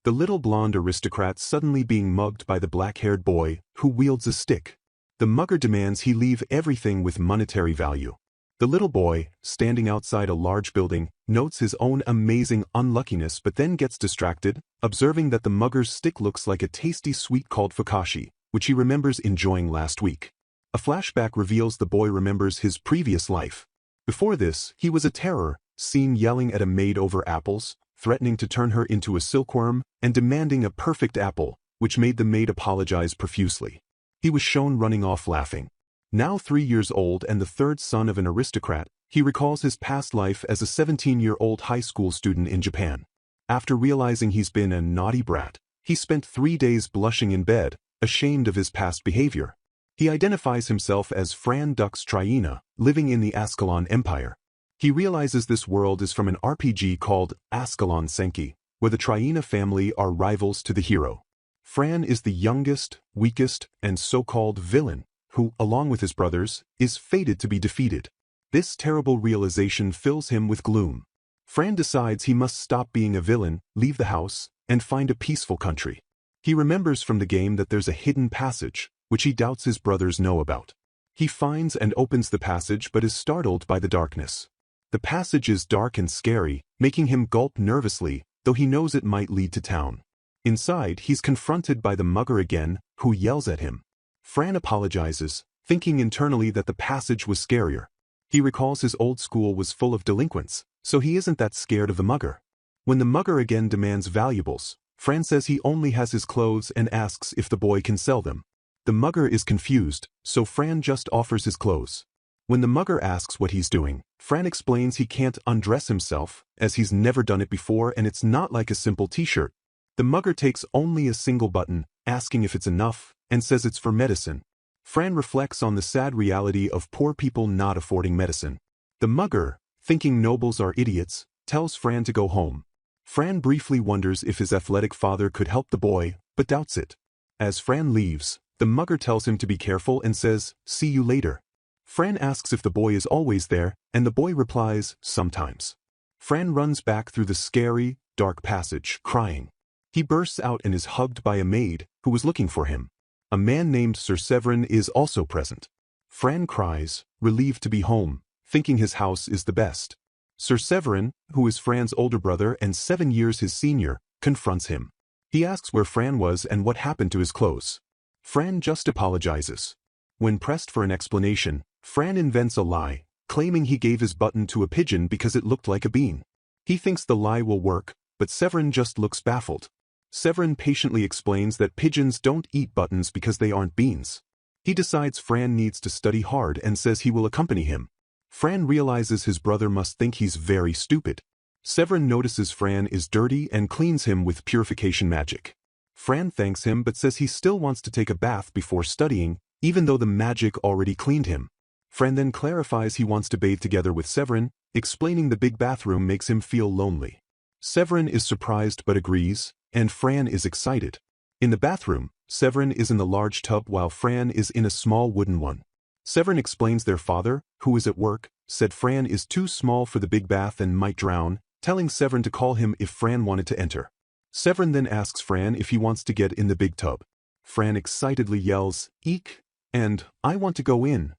The little blonde aristocrat suddenly being mugged by the black-haired boy, who wields a stick. The mugger demands he leave everything with monetary value. The little boy, standing outside a large building, notes his own amazing unluckiness but then gets distracted, observing that the mugger's stick looks like a tasty sweet called fukashi, which he remembers enjoying last week. A flashback reveals the boy remembers his previous life. Before this, he was a terror, seen yelling at a maid over apples, threatening to turn her into a silkworm, and demanding a perfect apple, which made the maid apologize profusely. He was shown running off laughing. Now 3 years old and the third son of an aristocrat, he recalls his past life as a 17-year-old high school student in Japan. After realizing he's been a naughty brat, he spent 3 days blushing in bed, ashamed of his past behavior. He identifies himself as Fran Dux Triena, living in the Ascalon Empire. He realizes this world is from an RPG called Ascalon Senki, where the Triena family are rivals to the hero. Fran is the youngest, weakest, and so-called villain, who, along with his brothers, is fated to be defeated. This terrible realization fills him with gloom. Fran decides he must stop being a villain, leave the house, and find a peaceful country. He remembers from the game that there's a hidden passage, which he doubts his brothers know about. He finds and opens the passage but is startled by the darkness. The passage is dark and scary, making him gulp nervously, though he knows it might lead to town. Inside, he's confronted by the mugger again, who yells at him. Fran apologizes, thinking internally that the passage was scarier. He recalls his old school was full of delinquents, so he isn't that scared of the mugger. When the mugger again demands valuables, Fran says he only has his clothes and asks if the boy can sell them. The mugger is confused, so Fran just offers his clothes. When the mugger asks what he's doing, Fran explains he can't undress himself, as he's never done it before and it's not like a simple t-shirt. The mugger takes only a single button, asking if it's enough, and says it's for medicine. Fran reflects on the sad reality of poor people not affording medicine. The mugger, thinking nobles are idiots, tells Fran to go home. Fran briefly wonders if his athletic father could help the boy, but doubts it. As Fran leaves, the mugger tells him to be careful and says, "See you later." Fran asks if the boy is always there, and the boy replies, "Sometimes." Fran runs back through the scary, dark passage, crying. He bursts out and is hugged by a maid, who was looking for him. A man named Sir Severin is also present. Fran cries, relieved to be home, thinking his house is the best. Sir Severin, who is Fran's older brother and 7 years his senior, confronts him. He asks where Fran was and what happened to his clothes. Fran just apologizes. When pressed for an explanation, Fran invents a lie, claiming he gave his button to a pigeon because it looked like a bean. He thinks the lie will work, but Severin just looks baffled. Severin patiently explains that pigeons don't eat buttons because they aren't beans. He decides Fran needs to study hard and says he will accompany him. Fran realizes his brother must think he's very stupid. Severin notices Fran is dirty and cleans him with purification magic. Fran thanks him but says he still wants to take a bath before studying, even though the magic already cleaned him. Fran then clarifies he wants to bathe together with Severin, explaining the big bathroom makes him feel lonely. Severin is surprised but agrees, and Fran is excited. In the bathroom, Severin is in the large tub while Fran is in a small wooden one. Severin explains their father, who is at work, said Fran is too small for the big bath and might drown, telling Severin to call him if Fran wanted to enter. Severin then asks Fran if he wants to get in the big tub. Fran excitedly yells, "Eek!" and "I want to go in."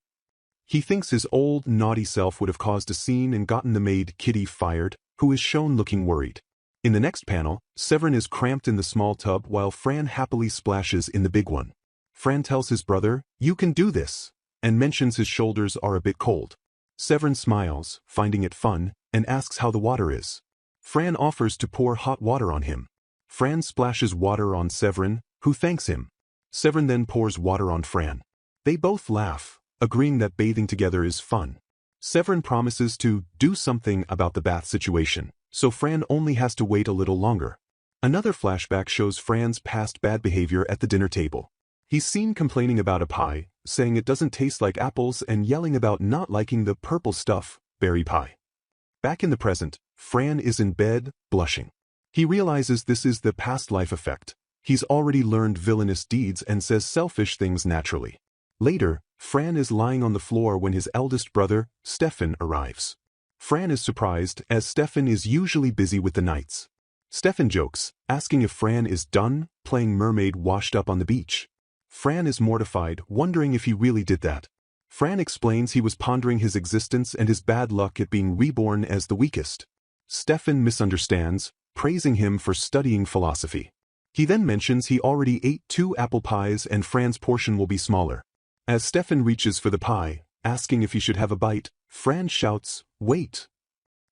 He thinks his old, naughty self would have caused a scene and gotten the maid Kitty fired, who is shown looking worried. In the next panel, Severin is cramped in the small tub while Fran happily splashes in the big one. Fran tells his brother, "You can do this," and mentions his shoulders are a bit cold. Severin smiles, finding it fun, and asks how the water is. Fran offers to pour hot water on him. Fran splashes water on Severin, who thanks him. Severin then pours water on Fran. They both laugh, agreeing that bathing together is fun. Severin promises to do something about the bath situation, so Fran only has to wait a little longer. Another flashback shows Fran's past bad behavior at the dinner table. He's seen complaining about a pie, saying it doesn't taste like apples and yelling about not liking the purple stuff, berry pie. Back in the present, Fran is in bed, blushing. He realizes this is the past life effect. He's already learned villainous deeds and says selfish things naturally. Later, Fran is lying on the floor when his eldest brother, Stefan, arrives. Fran is surprised as Stefan is usually busy with the knights. Stefan jokes, asking if Fran is done playing mermaid washed up on the beach. Fran is mortified, wondering if he really did that. Fran explains he was pondering his existence and his bad luck at being reborn as the weakest. Stefan misunderstands, praising him for studying philosophy. He then mentions he already ate 2 apple pies and Fran's portion will be smaller. As Stefan reaches for the pie, asking if he should have a bite, Fran shouts, "Wait!"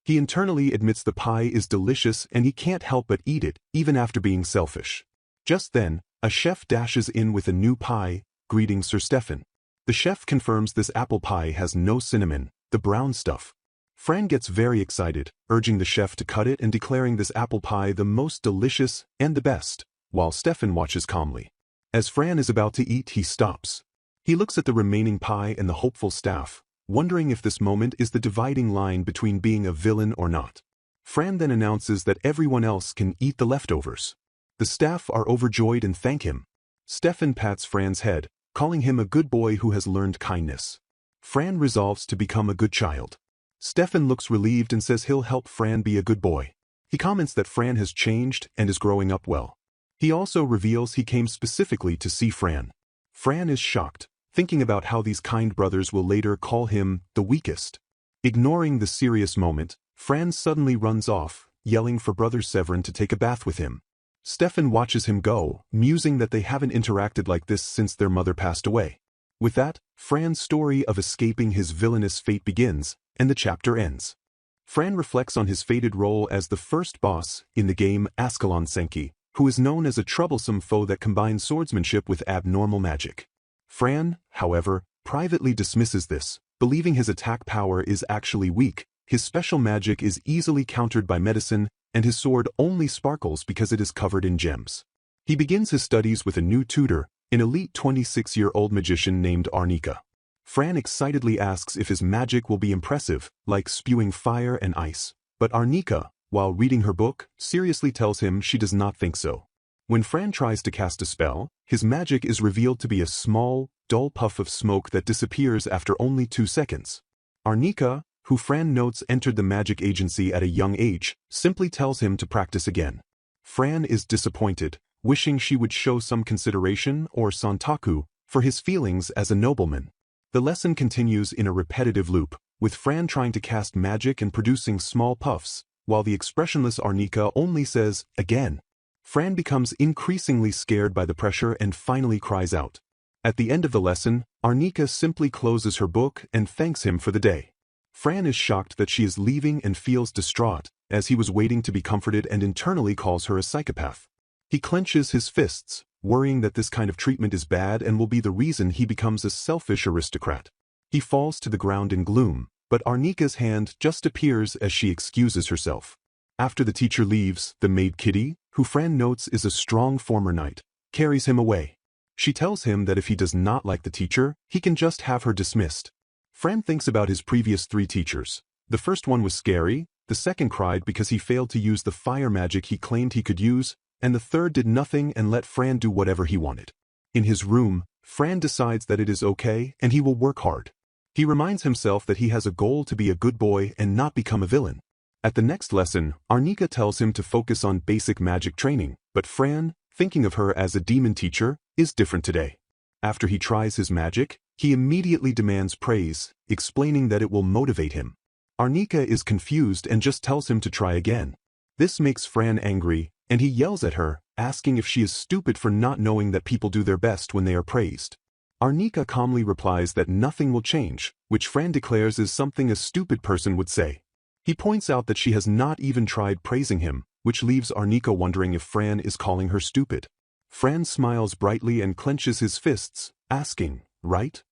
He internally admits the pie is delicious and he can't help but eat it, even after being selfish. Just then, a chef dashes in with a new pie, greeting Sir Stefan. The chef confirms this apple pie has no cinnamon, the brown stuff. Fran gets very excited, urging the chef to cut it and declaring this apple pie the most delicious and the best, while Stefan watches calmly. As Fran is about to eat, he stops. He looks at the remaining pie and the hopeful staff, wondering if this moment is the dividing line between being a villain or not. Fran then announces that everyone else can eat the leftovers. The staff are overjoyed and thank him. Stefan pats Fran's head, calling him a good boy who has learned kindness. Fran resolves to become a good child. Stefan looks relieved and says he'll help Fran be a good boy. He comments that Fran has changed and is growing up well. He also reveals he came specifically to see Fran. Fran is shocked, thinking about how these kind brothers will later call him the weakest. Ignoring the serious moment, Fran suddenly runs off, yelling for Brother Severin to take a bath with him. Stefan watches him go, musing that they haven't interacted like this since their mother passed away. With that, Fran's story of escaping his villainous fate begins, and the chapter ends. Fran reflects on his fated role as the first boss in the game Ascalon Senki, who is known as a troublesome foe that combines swordsmanship with abnormal magic. Fran, however, privately dismisses this, believing his attack power is actually weak, his special magic is easily countered by medicine, and his sword only sparkles because it is covered in gems. He begins his studies with a new tutor, an elite 26-year-old magician named Arnika. Fran excitedly asks if his magic will be impressive, like spewing fire and ice, but Arnika, while reading her book, seriously tells him she does not think so. When Fran tries to cast a spell, his magic is revealed to be a small, dull puff of smoke that disappears after only 2 seconds. Arnika, who Fran notes entered the magic agency at a young age, simply tells him to practice again. Fran is disappointed, wishing she would show some consideration or santaku for his feelings as a nobleman. The lesson continues in a repetitive loop, with Fran trying to cast magic and producing small puffs, while the expressionless Arnika only says, "Again." Fran becomes increasingly scared by the pressure and finally cries out. At the end of the lesson, Arnika simply closes her book and thanks him for the day. Fran is shocked that she is leaving and feels distraught, as he was waiting to be comforted and internally calls her a psychopath. He clenches his fists, worrying that this kind of treatment is bad and will be the reason he becomes a selfish aristocrat. He falls to the ground in gloom, but Arnika's hand just appears as she excuses herself. After the teacher leaves, the maid Kitty, who Fran notes is a strong former knight, carries him away. She tells him that if he does not like the teacher, he can just have her dismissed. Fran thinks about his previous 3 teachers. The first one was scary, the second cried because he failed to use the fire magic he claimed he could use, and the third did nothing and let Fran do whatever he wanted. In his room, Fran decides that it is okay and he will work hard. He reminds himself that he has a goal to be a good boy and not become a villain. At the next lesson, Arnika tells him to focus on basic magic training, but Fran, thinking of her as a demon teacher, is different today. After he tries his magic, he immediately demands praise, explaining that it will motivate him. Arnika is confused and just tells him to try again. This makes Fran angry, and he yells at her, asking if she is stupid for not knowing that people do their best when they are praised. Arnika calmly replies that nothing will change, which Fran declares is something a stupid person would say. He points out that she has not even tried praising him, which leaves Arnika wondering if Fran is calling her stupid. Fran smiles brightly and clenches his fists, asking, "Right?"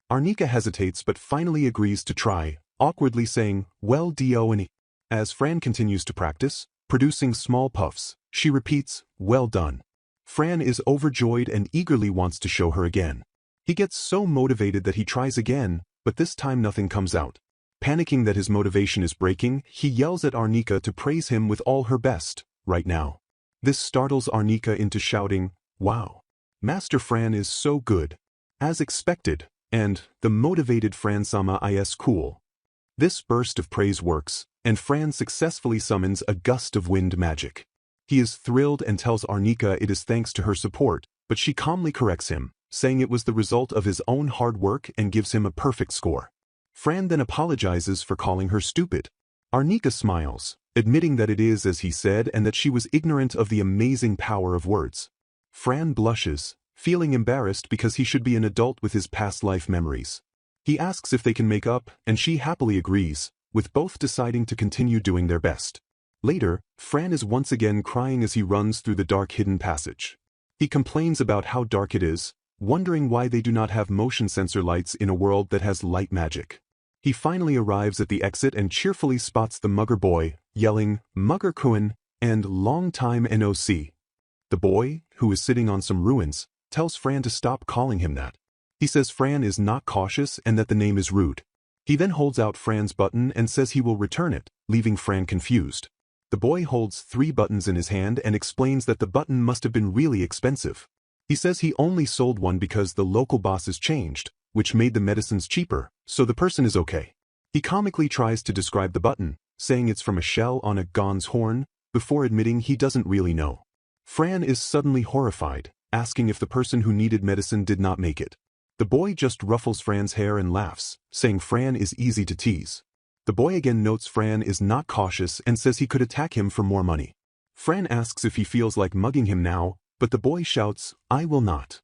Arnika hesitates but finally agrees to try, awkwardly saying, "Well done." As Fran continues to practice, producing small puffs, she repeats, "Well done." Fran is overjoyed and eagerly wants to show her again. He gets so motivated that he tries again, but this time nothing comes out. Panicking that his motivation is breaking, he yells at Arnika to praise him with all her best, right now. This startles Arnika into shouting, "Wow! Master Fran is so good." As expected, and the motivated Fran-sama is cool. This burst of praise works, and Fran successfully summons a gust of wind magic. He is thrilled and tells Arnika it is thanks to her support, but she calmly corrects him, saying it was the result of his own hard work and gives him a perfect score. Fran then apologizes for calling her stupid. Arnika smiles, admitting that it is as he said and that she was ignorant of the amazing power of words. Fran blushes, feeling embarrassed because he should be an adult with his past life memories. He asks if they can make up, and she happily agrees, with both deciding to continue doing their best. Later, Fran is once again crying as he runs through the dark hidden passage. He complains about how dark it is, wondering why they do not have motion sensor lights in a world that has light magic. He finally arrives at the exit and cheerfully spots the mugger boy, yelling, "Mugger-kun," and "Long time NOC." The boy, who is sitting on some ruins, tells Fran to stop calling him that. He says Fran is not cautious and that the name is rude. He then holds out Fran's button and says he will return it, leaving Fran confused. The boy holds 3 buttons in his hand and explains that the button must have been really expensive. He says he only sold one because the local bosses changed, which made the medicines cheaper, so the person is okay. He comically tries to describe the button, saying it's from a shell on a gon's horn, before admitting he doesn't really know. Fran is suddenly horrified, asking if the person who needed medicine did not make it. The boy just ruffles Fran's hair and laughs, saying Fran is easy to tease. The boy again notes Fran is not cautious and says he could attack him for more money. Fran asks if he feels like mugging him now, but the boy shouts, "I will not."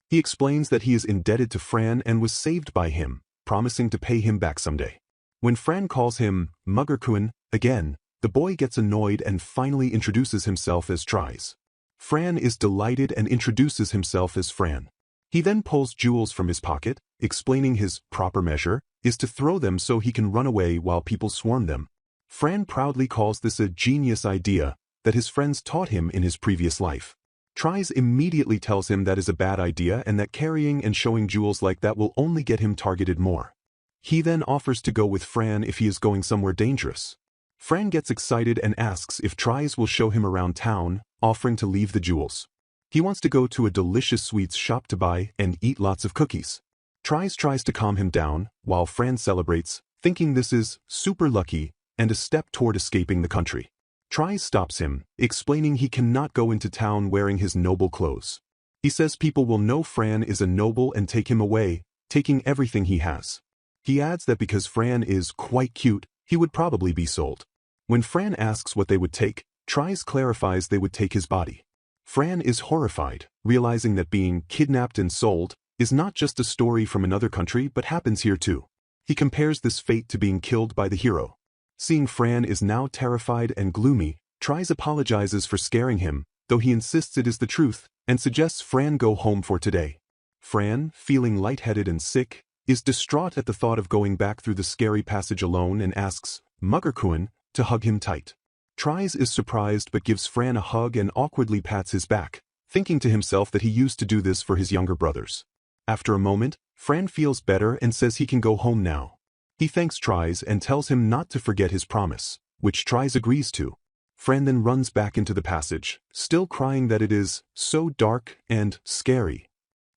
He explains that he is indebted to Fran and was saved by him, promising to pay him back someday. When Fran calls him Mugger-kun again, the boy gets annoyed and finally introduces himself as Tries. Fran is delighted and introduces himself as Fran. He then pulls jewels from his pocket, explaining his proper measure is to throw them so he can run away while people swarm them. Fran proudly calls this a genius idea that his friends taught him in his previous life. Tries immediately tells him that is a bad idea and that carrying and showing jewels like that will only get him targeted more. He then offers to go with Fran if he is going somewhere dangerous. Fran gets excited and asks if Tries will show him around town, offering to leave the jewels. He wants to go to a delicious sweets shop to buy and eat lots of cookies. Tries to calm him down, while Fran celebrates, thinking this is super lucky and a step toward escaping the country. Tries stops him, explaining he cannot go into town wearing his noble clothes. He says people will know Fran is a noble and take him away, taking everything he has. He adds that because Fran is quite cute, he would probably be sold. When Fran asks what they would take, Tries clarifies they would take his body. Fran is horrified, realizing that being kidnapped and sold is not just a story from another country but happens here too. He compares this fate to being killed by the hero. Seeing Fran is now terrified and gloomy, Tries apologizes for scaring him, though he insists it is the truth, and suggests Fran go home for today. Fran, feeling lightheaded and sick, is distraught at the thought of going back through the scary passage alone and asks Mugger-kun to hug him tight. Tries is surprised but gives Fran a hug and awkwardly pats his back, thinking to himself that he used to do this for his younger brothers. After a moment, Fran feels better and says he can go home now. He thanks Tries and tells him not to forget his promise, which Tries agrees to. Fran then runs back into the passage, still crying that it is so dark and scary.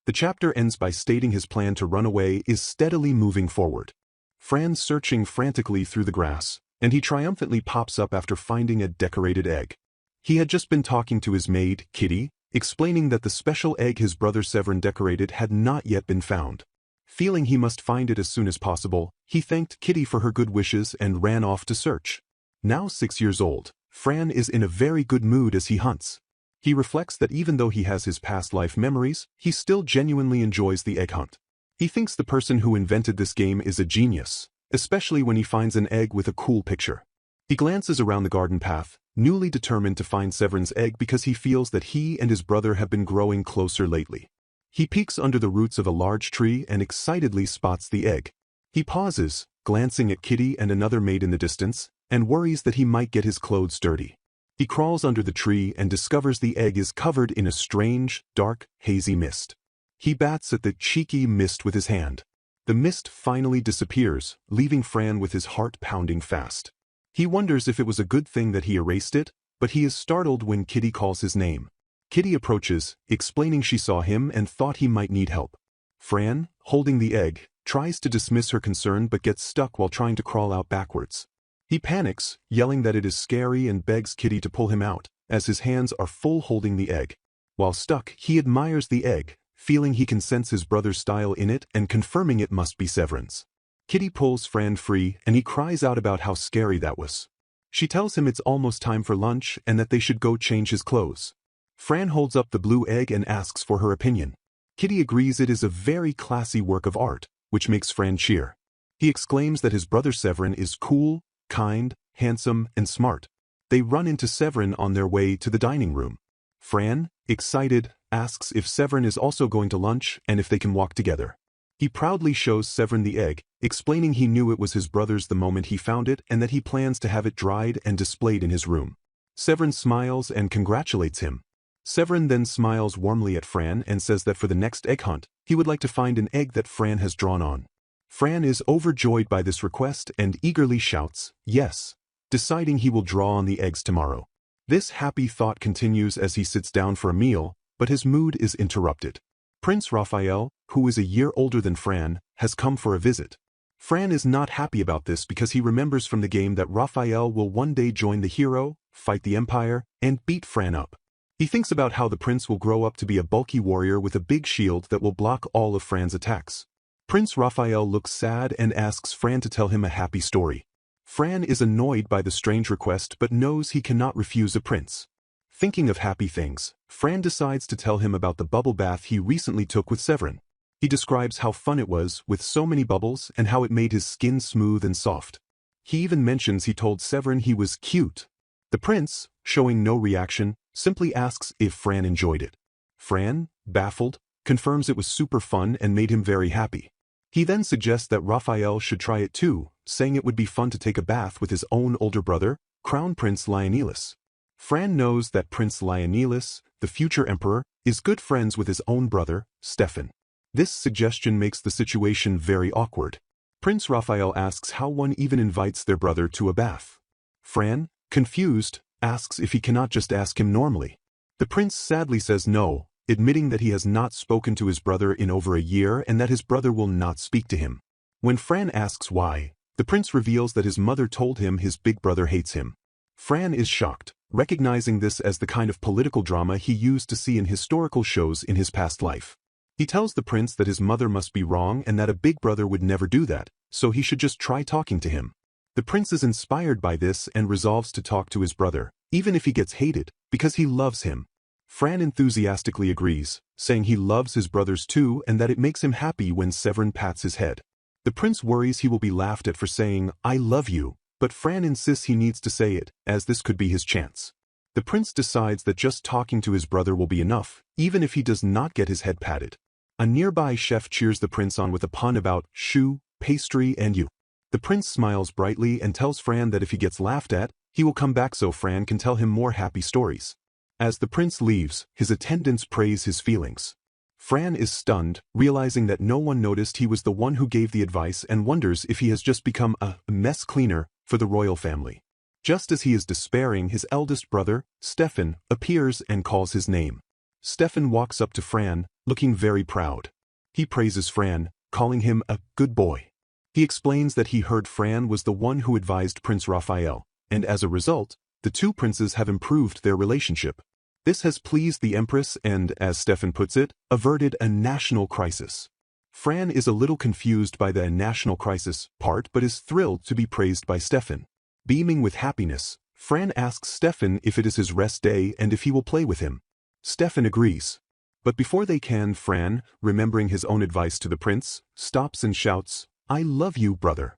The chapter ends by stating his plan to run away is steadily moving forward. Fran's searching frantically through the grass, and he triumphantly pops up after finding a decorated egg. He had just been talking to his maid, Kitty, explaining that the special egg his brother Severin decorated had not yet been found. Feeling he must find it as soon as possible, he thanked Kitty for her good wishes and ran off to search. Now 6 years old, Fran is in a very good mood as he hunts. He reflects that even though he has his past life memories, he still genuinely enjoys the egg hunt. He thinks the person who invented this game is a genius, especially when he finds an egg with a cool picture. He glances around the garden path, newly determined to find Severin's egg because he feels that he and his brother have been growing closer lately. He peeks under the roots of a large tree and excitedly spots the egg. He pauses, glancing at Kitty and another maid in the distance, and worries that he might get his clothes dirty. He crawls under the tree and discovers the egg is covered in a strange, dark, hazy mist. He bats at the cheeky mist with his hand. The mist finally disappears, leaving Fran with his heart pounding fast. He wonders if it was a good thing that he erased it, but he is startled when Kitty calls his name. Kitty approaches, explaining she saw him and thought he might need help. Fran, holding the egg, tries to dismiss her concern but gets stuck while trying to crawl out backwards. He panics, yelling that it is scary and begs Kitty to pull him out, as his hands are full holding the egg. While stuck, he admires the egg, feeling he can sense his brother's style in it and confirming it must be Severin's. Kitty pulls Fran free and he cries out about how scary that was. She tells him it's almost time for lunch and that they should go change his clothes. Fran holds up the blue egg and asks for her opinion. Kitty agrees it is a very classy work of art, which makes Fran cheer. He exclaims that his brother Severin is cool, kind, handsome, and smart. They run into Severin on their way to the dining room. Fran, excited, asks if Severin is also going to lunch and if they can walk together. He proudly shows Severin the egg, explaining he knew it was his brother's the moment he found it and that he plans to have it dried and displayed in his room. Severin smiles and congratulates him. Severin then smiles warmly at Fran and says that for the next egg hunt, he would like to find an egg that Fran has drawn on. Fran is overjoyed by this request and eagerly shouts, yes, deciding he will draw on the eggs tomorrow. This happy thought continues as he sits down for a meal, but his mood is interrupted. Prince Raphael, who is a year older than Fran, has come for a visit. Fran is not happy about this because he remembers from the game that Raphael will one day join the hero, fight the Empire, and beat Fran up. He thinks about how the prince will grow up to be a bulky warrior with a big shield that will block all of Fran's attacks. Prince Raphael looks sad and asks Fran to tell him a happy story. Fran is annoyed by the strange request but knows he cannot refuse a prince. Thinking of happy things, Fran decides to tell him about the bubble bath he recently took with Severin. He describes how fun it was with so many bubbles and how it made his skin smooth and soft. He even mentions he told Severin he was cute. The prince, showing no reaction, simply asks if Fran enjoyed it. Fran, baffled, confirms it was super fun and made him very happy. He then suggests that Raphael should try it too, saying it would be fun to take a bath with his own older brother, Crown Prince Lionelus. Fran knows that Prince Lionelus, the future emperor, is good friends with his own brother, Stefan. This suggestion makes the situation very awkward. Prince Raphael asks how one even invites their brother to a bath. Fran, confused, asks if he cannot just ask him normally. The prince sadly says no, admitting that he has not spoken to his brother in over a year and that his brother will not speak to him. When Fran asks why, the prince reveals that his mother told him his big brother hates him. Fran is shocked, recognizing this as the kind of political drama he used to see in historical shows in his past life. He tells the prince that his mother must be wrong and that a big brother would never do that, so he should just try talking to him. The prince is inspired by this and resolves to talk to his brother, even if he gets hated, because he loves him. Fran enthusiastically agrees, saying he loves his brothers too and that it makes him happy when Severin pats his head. The prince worries he will be laughed at for saying, I love you, but Fran insists he needs to say it, as this could be his chance. The prince decides that just talking to his brother will be enough, even if he does not get his head patted. A nearby chef cheers the prince on with a pun about shoe, pastry, and you. The prince smiles brightly and tells Fran that if he gets laughed at, he will come back so Fran can tell him more happy stories. As the prince leaves, his attendants praise his feelings. Fran is stunned, realizing that no one noticed he was the one who gave the advice and wonders if he has just become a mess cleaner for the royal family. Just as he is despairing, his eldest brother, Stefan, appears and calls his name. Stefan walks up to Fran, looking very proud. He praises Fran, calling him a good boy. He explains that he heard Fran was the one who advised Prince Raphael, and as a result, the two princes have improved their relationship. This has pleased the Empress and, as Stefan puts it, averted a national crisis. Fran is a little confused by the national crisis part but is thrilled to be praised by Stefan. Beaming with happiness, Fran asks Stefan if it is his rest day and if he will play with him. Stefan agrees. But before they can, Fran, remembering his own advice to the prince, stops and shouts, I love you, brother.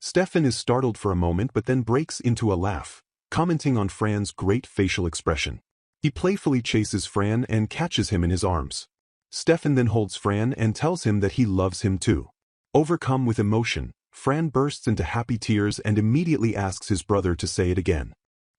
Stefan is startled for a moment but then breaks into a laugh, commenting on Fran's great facial expression. He playfully chases Fran and catches him in his arms. Stefan then holds Fran and tells him that he loves him too. Overcome with emotion, Fran bursts into happy tears and immediately asks his brother to say it again.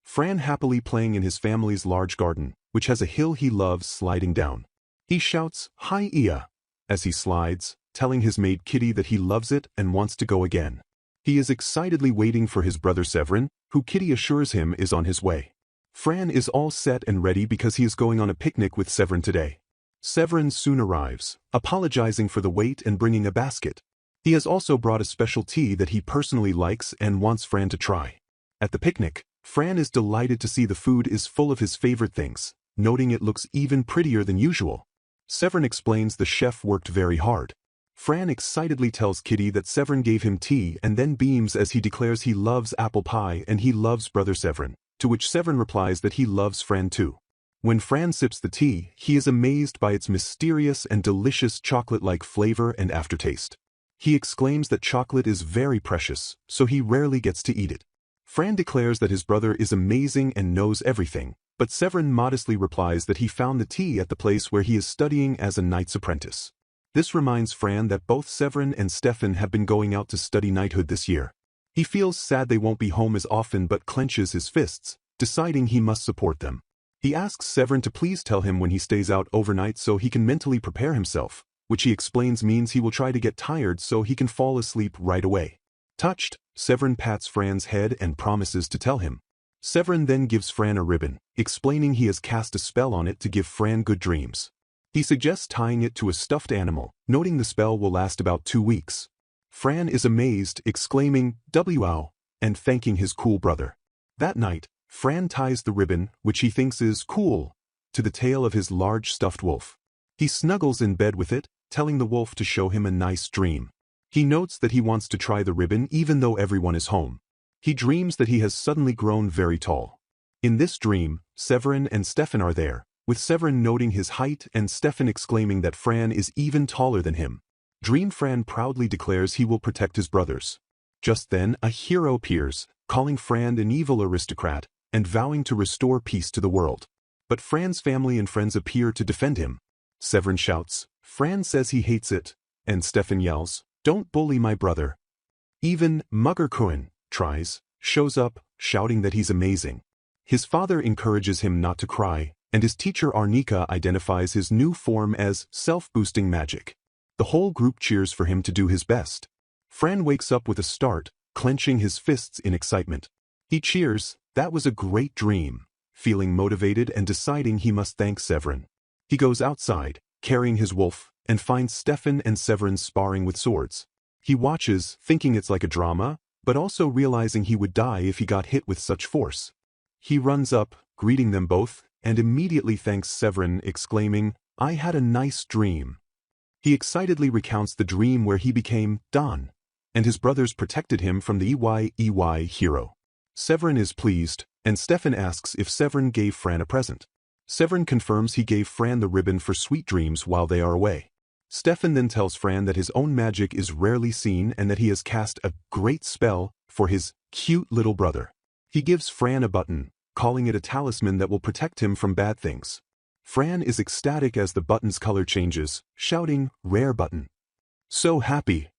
Fran happily playing in his family's large garden, which has a hill he loves sliding down. He shouts, Hi Ia, as he slides, telling his maid Kitty that he loves it and wants to go again. He is excitedly waiting for his brother Severin, who Kitty assures him is on his way. Fran is all set and ready because he is going on a picnic with Severin today. Severin soon arrives, apologizing for the wait and bringing a basket. He has also brought a special tea that he personally likes and wants Fran to try. At the picnic, Fran is delighted to see the food is full of his favorite things, noting it looks even prettier than usual. Severin explains the chef worked very hard. Fran excitedly tells Kitty that Severin gave him tea and then beams as he declares he loves apple pie and he loves brother Severin, to which Severin replies that he loves Fran too. When Fran sips the tea, he is amazed by its mysterious and delicious chocolate-like flavor and aftertaste. He exclaims that chocolate is very precious, so he rarely gets to eat it. Fran declares that his brother is amazing and knows everything, but Severin modestly replies that he found the tea at the place where he is studying as a knight's apprentice. This reminds Fran that both Severin and Stefan have been going out to study knighthood this year. He feels sad they won't be home as often but clenches his fists, deciding he must support them. He asks Severin to please tell him when he stays out overnight so he can mentally prepare himself, which he explains means he will try to get tired so he can fall asleep right away. Touched, Severin pats Fran's head and promises to tell him. Severin then gives Fran a ribbon, explaining he has cast a spell on it to give Fran good dreams. He suggests tying it to a stuffed animal, noting the spell will last about 2 weeks. Fran is amazed, exclaiming, "Wow," and thanking his cool brother. That night, Fran ties the ribbon, which he thinks is cool, to the tail of his large stuffed wolf. He snuggles in bed with it, telling the wolf to show him a nice dream. He notes that he wants to try the ribbon even though everyone is home. He dreams that he has suddenly grown very tall. In this dream, Severin and Stefan are there, with Severin noting his height and Stefan exclaiming that Fran is even taller than him. Dream Fran proudly declares he will protect his brothers. Just then, a hero appears, calling Fran an evil aristocrat, and vowing to restore peace to the world. But Fran's family and friends appear to defend him. Severin shouts, Fran says he hates it, and Stefan yells, "Don't bully my brother." Even Mangarecap shows up, shouting that he's amazing. His father encourages him not to cry, and his teacher Arnika identifies his new form as self-boosting magic. The whole group cheers for him to do his best. Fran wakes up with a start, clenching his fists in excitement. He cheers, "That was a great dream," feeling motivated and deciding he must thank Severin. He goes outside, carrying his wolf, and finds Stefan and Severin sparring with swords. He watches, thinking it's like a drama, but also realizing he would die if he got hit with such force. He runs up, greeting them both, and immediately thanks Severin, exclaiming, "I had a nice dream." He excitedly recounts the dream where he became Don, and his brothers protected him from the EY hero. Severin is pleased, and Stefan asks if Severin gave Fran a present. Severin confirms he gave Fran the ribbon for sweet dreams while they are away. Stefan then tells Fran that his own magic is rarely seen and that he has cast a great spell for his cute little brother. He gives Fran a button, calling it a talisman that will protect him from bad things. Fran is ecstatic as the button's color changes, shouting, "Rare button." So happy.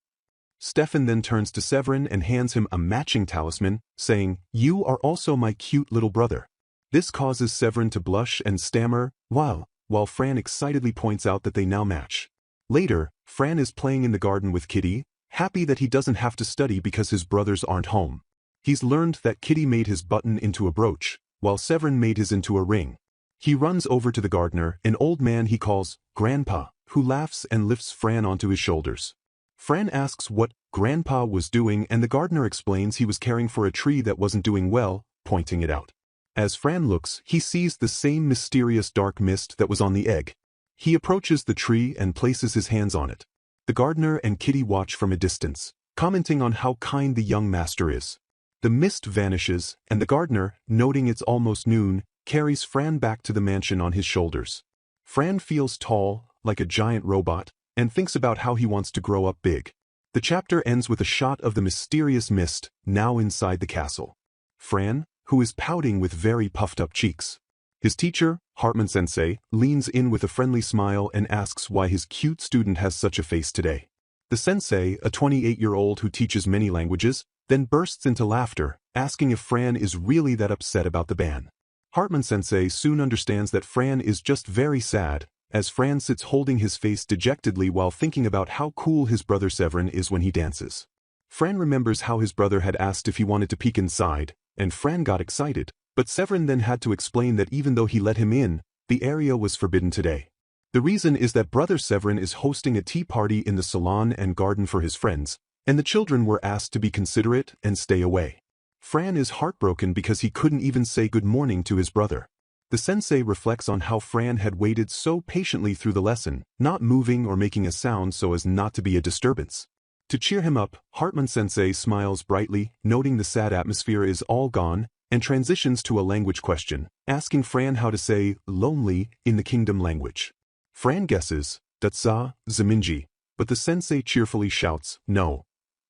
Stefan then turns to Severin and hands him a matching talisman, saying, "You are also my cute little brother." This causes Severin to blush and stammer, while Fran excitedly points out that they now match. Later, Fran is playing in the garden with Kitty, happy that he doesn't have to study because his brothers aren't home. He's learned that Kitty made his button into a brooch, while Severin made his into a ring. He runs over to the gardener, an old man he calls Grandpa, who laughs and lifts Fran onto his shoulders. Fran asks what Grandpa was doing and the gardener explains he was caring for a tree that wasn't doing well, pointing it out. As Fran looks, he sees the same mysterious dark mist that was on the egg. He approaches the tree and places his hands on it. The gardener and Kitty watch from a distance, commenting on how kind the young master is. The mist vanishes, and the gardener, noting it's almost noon, carries Fran back to the mansion on his shoulders. Fran feels tall, like a giant robot, and thinks about how he wants to grow up big. The chapter ends with a shot of the mysterious mist, now inside the castle. Fran, who is pouting with very puffed-up cheeks. His teacher, Hartman-sensei, leans in with a friendly smile and asks why his cute student has such a face today. The sensei, a 28-year-old who teaches many languages, then bursts into laughter, asking if Fran is really that upset about the ban. Hartman-sensei soon understands that Fran is just very sad, as Fran sits holding his face dejectedly while thinking about how cool his brother Severin is when he dances. Fran remembers how his brother had asked if he wanted to peek inside, and Fran got excited, but Severin then had to explain that even though he let him in, the area was forbidden today. The reason is that Brother Severin is hosting a tea party in the salon and garden for his friends, and the children were asked to be considerate and stay away. Fran is heartbroken because he couldn't even say good morning to his brother. The sensei reflects on how Fran had waited so patiently through the lesson, not moving or making a sound so as not to be a disturbance. To cheer him up, Hartman-sensei smiles brightly, noting the sad atmosphere is all gone, and transitions to a language question, asking Fran how to say lonely in the kingdom language. Fran guesses, Datsa, Zaminji, but the sensei cheerfully shouts, no,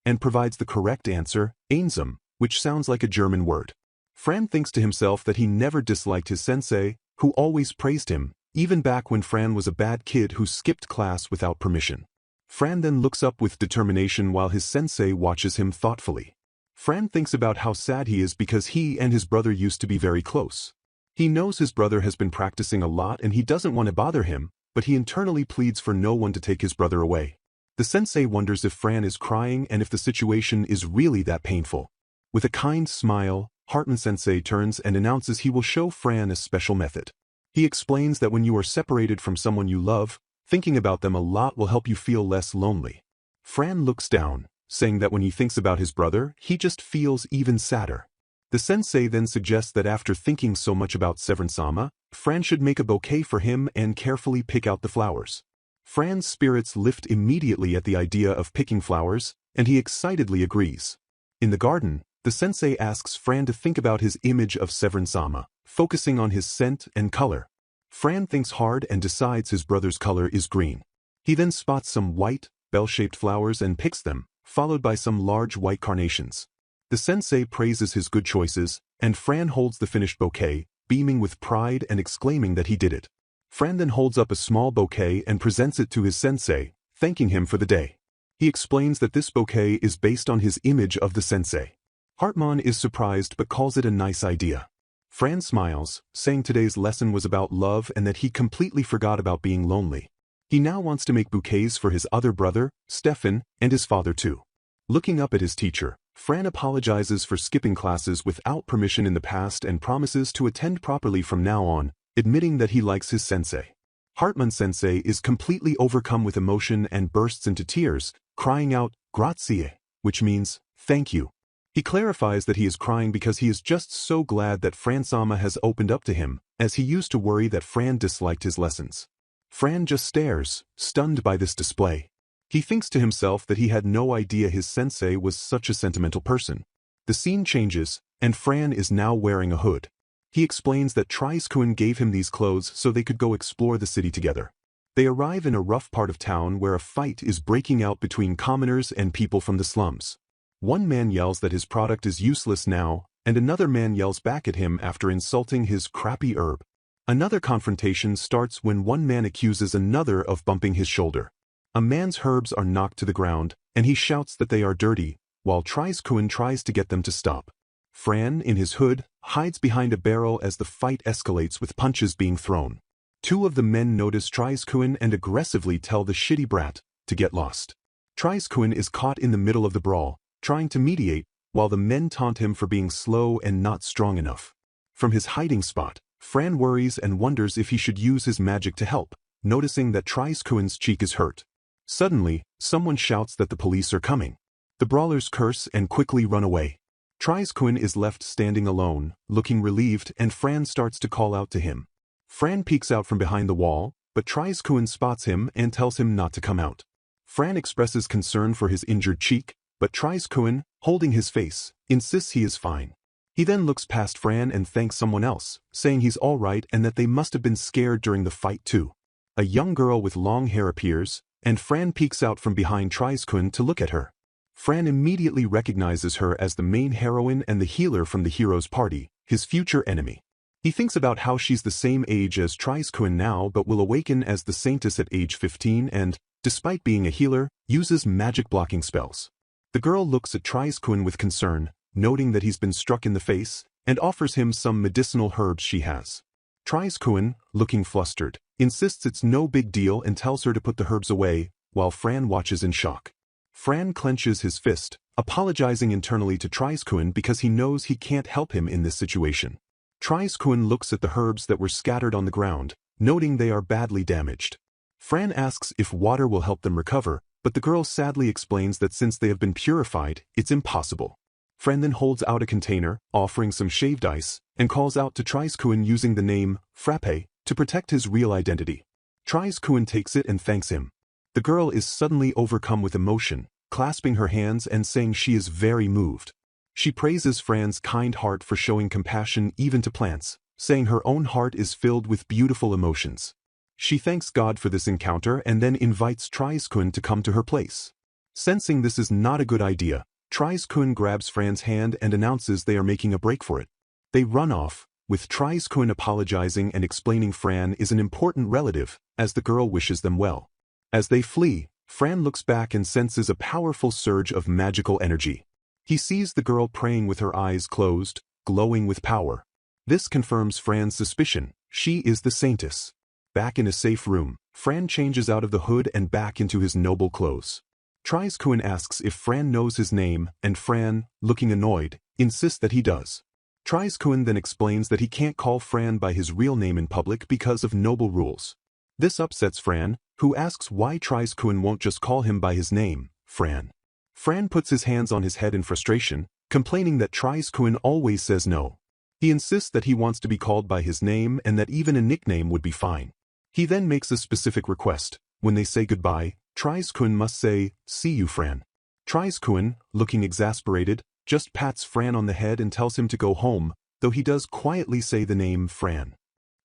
and provides the correct answer, einsam, which sounds like a German word. Fran thinks to himself that he never disliked his sensei, who always praised him, even back when Fran was a bad kid who skipped class without permission. Fran then looks up with determination while his sensei watches him thoughtfully. Fran thinks about how sad he is because he and his brother used to be very close. He knows his brother has been practicing a lot and he doesn't want to bother him, but he internally pleads for no one to take his brother away. The sensei wonders if Fran is crying and if the situation is really that painful. With a kind smile, Hartman-sensei turns and announces he will show Fran a special method. He explains that when you are separated from someone you love, thinking about them a lot will help you feel less lonely. Fran looks down, saying that when he thinks about his brother, he just feels even sadder. The sensei then suggests that after thinking so much about Severin-sama, Fran should make a bouquet for him and carefully pick out the flowers. Fran's spirits lift immediately at the idea of picking flowers, and he excitedly agrees. In the garden, the sensei asks Fran to think about his image of Severin-sama, focusing on his scent and color. Fran thinks hard and decides his brother's color is green. He then spots some white, bell-shaped flowers and picks them, followed by some large white carnations. The sensei praises his good choices, and Fran holds the finished bouquet, beaming with pride and exclaiming that he did it. Fran then holds up a small bouquet and presents it to his sensei, thanking him for the day. He explains that this bouquet is based on his image of the sensei. Hartman is surprised but calls it a nice idea. Fran smiles, saying today's lesson was about love and that he completely forgot about being lonely. He now wants to make bouquets for his other brother, Stefan, and his father too. Looking up at his teacher, Fran apologizes for skipping classes without permission in the past and promises to attend properly from now on, admitting that he likes his sensei. Hartman-sensei is completely overcome with emotion and bursts into tears, crying out, grazie, which means, thank you. He clarifies that he is crying because he is just so glad that Fran-sama has opened up to him, as he used to worry that Fran disliked his lessons. Fran just stares, stunned by this display. He thinks to himself that he had no idea his sensei was such a sentimental person. The scene changes, and Fran is now wearing a hood. He explains that Treiskuen gave him these clothes so they could go explore the city together. They arrive in a rough part of town where a fight is breaking out between commoners and people from the slums. One man yells that his product is useless now, and another man yells back at him after insulting his crappy herb. Another confrontation starts when one man accuses another of bumping his shoulder. A man's herbs are knocked to the ground, and he shouts that they are dirty, while Treiskuen tries to get them to stop. Fran, in his hood, hides behind a barrel as the fight escalates with punches being thrown. Two of the men notice Treiskuen and aggressively tell the shitty brat to get lost. Treiskuen is caught in the middle of the brawl, trying to mediate, while the men taunt him for being slow and not strong enough. From his hiding spot, Fran worries and wonders if he should use his magic to help, noticing that Treiskuen's cheek is hurt. Suddenly, someone shouts that the police are coming. The brawlers curse and quickly run away. Treiskuen is left standing alone, looking relieved, and Fran starts to call out to him. Fran peeks out from behind the wall, but Treiskuen spots him and tells him not to come out. Fran expresses concern for his injured cheek, but Treiskuen, holding his face, insists he is fine. He then looks past Fran and thanks someone else, saying he's all right and that they must have been scared during the fight too. A young girl with long hair appears, and Fran peeks out from behind Treiskuen to look at her. Fran immediately recognizes her as the main heroine and the healer from the hero's party, his future enemy. He thinks about how she's the same age as Treiskuen now but will awaken as the Saintess at age 15 and, despite being a healer, uses magic blocking spells. The girl looks at Treiskuen with concern, noting that he's been struck in the face, and offers him some medicinal herbs she has. Treiskuen, looking flustered, insists it's no big deal and tells her to put the herbs away, while Fran watches in shock. Fran clenches his fist, apologizing internally to Treiskuen because he knows he can't help him in this situation. Treiskuen looks at the herbs that were scattered on the ground, noting they are badly damaged. Fran asks if water will help them recover, but the girl sadly explains that since they have been purified, it's impossible. Fran then holds out a container, offering some shaved ice, and calls out to Treiskuen using the name Frappe to protect his real identity. Treiskuen takes it and thanks him. The girl is suddenly overcome with emotion, clasping her hands and saying she is very moved. She praises Fran's kind heart for showing compassion even to plants, saying her own heart is filled with beautiful emotions. She thanks God for this encounter and then invites Treiskuen to come to her place. Sensing this is not a good idea, Treiskuen grabs Fran's hand and announces they are making a break for it. They run off, with Treiskuen apologizing and explaining Fran is an important relative, as the girl wishes them well. As they flee, Fran looks back and senses a powerful surge of magical energy. He sees the girl praying with her eyes closed, glowing with power. This confirms Fran's suspicion, she is the saintess. Back in a safe room, Fran changes out of the hood and back into his noble clothes. Treiskuen asks if Fran knows his name, and Fran, looking annoyed, insists that he does. Treiskuen then explains that he can't call Fran by his real name in public because of noble rules. This upsets Fran, who asks why Treiskuen won't just call him by his name, Fran. Fran puts his hands on his head in frustration, complaining that Treiskuen always says no. He insists that he wants to be called by his name and that even a nickname would be fine. He then makes a specific request. When they say goodbye, Treiskuen must say, "See you, Fran." Treiskuen, looking exasperated, just pats Fran on the head and tells him to go home, though he does quietly say the name Fran.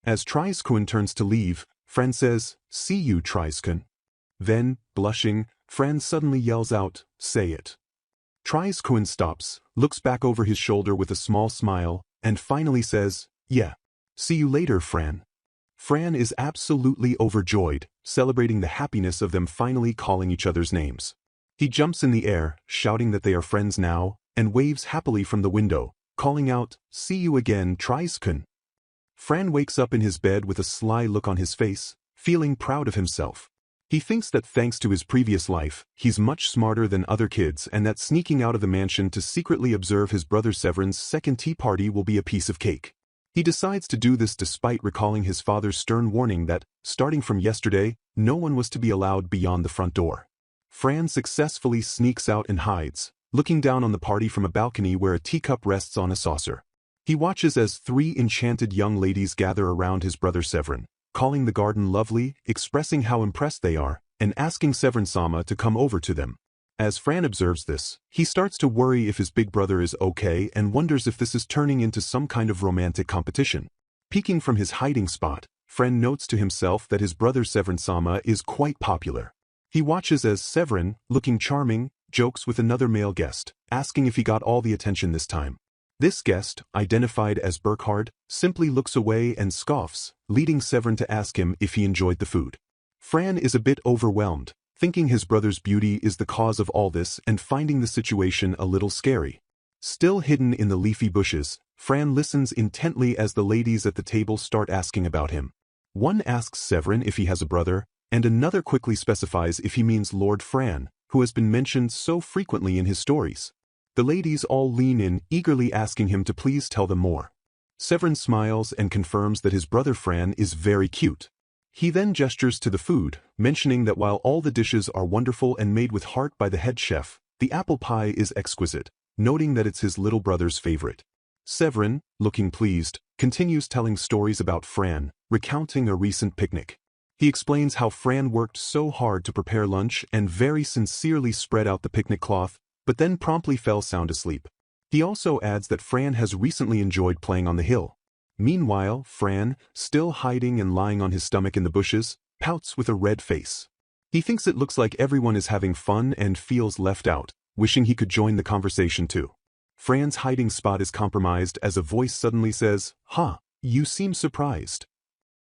As Treiskuen turns to leave, Fran says, "See you, Treiskuen." Then, blushing, Fran suddenly yells out, "Say it." Treiskuen stops, looks back over his shoulder with a small smile, and finally says, "Yeah. See you later, Fran." Fran is absolutely overjoyed, celebrating the happiness of them finally calling each other's names. He jumps in the air, shouting that they are friends now, and waves happily from the window, calling out, "See you again, Treiskuen." Fran wakes up in his bed with a sly look on his face, feeling proud of himself. He thinks that thanks to his previous life, he's much smarter than other kids and that sneaking out of the mansion to secretly observe his brother Severin's second tea party will be a piece of cake. He decides to do this despite recalling his father's stern warning that, starting from yesterday, no one was to be allowed beyond the front door. Fran successfully sneaks out and hides, looking down on the party from a balcony where a teacup rests on a saucer. He watches as 3 enchanted young ladies gather around his brother Severin, calling the garden lovely, expressing how impressed they are, and asking Severin-sama to come over to them. As Fran observes this, he starts to worry if his big brother is okay and wonders if this is turning into some kind of romantic competition. Peeking from his hiding spot, Fran notes to himself that his brother Severin-sama is quite popular. He watches as Severin, looking charming, jokes with another male guest, asking if he got all the attention this time. This guest, identified as Burkhard, simply looks away and scoffs, leading Severin to ask him if he enjoyed the food. Fran is a bit overwhelmed, thinking his brother's beauty is the cause of all this and finding the situation a little scary. Still hidden in the leafy bushes, Fran listens intently as the ladies at the table start asking about him. One asks Severin if he has a brother, and another quickly specifies if he means Lord Fran, who has been mentioned so frequently in his stories. The ladies all lean in, eagerly asking him to please tell them more. Severin smiles and confirms that his brother Fran is very cute. He then gestures to the food, mentioning that while all the dishes are wonderful and made with heart by the head chef, the apple pie is exquisite, noting that it's his little brother's favorite. Severin, looking pleased, continues telling stories about Fran, recounting a recent picnic. He explains how Fran worked so hard to prepare lunch and very sincerely spread out the picnic cloth, but then promptly fell sound asleep. He also adds that Fran has recently enjoyed playing on the hill. Meanwhile, Fran, still hiding and lying on his stomach in the bushes, pouts with a red face. He thinks it looks like everyone is having fun and feels left out, wishing he could join the conversation too. Fran's hiding spot is compromised as a voice suddenly says, "Huh, you seem surprised."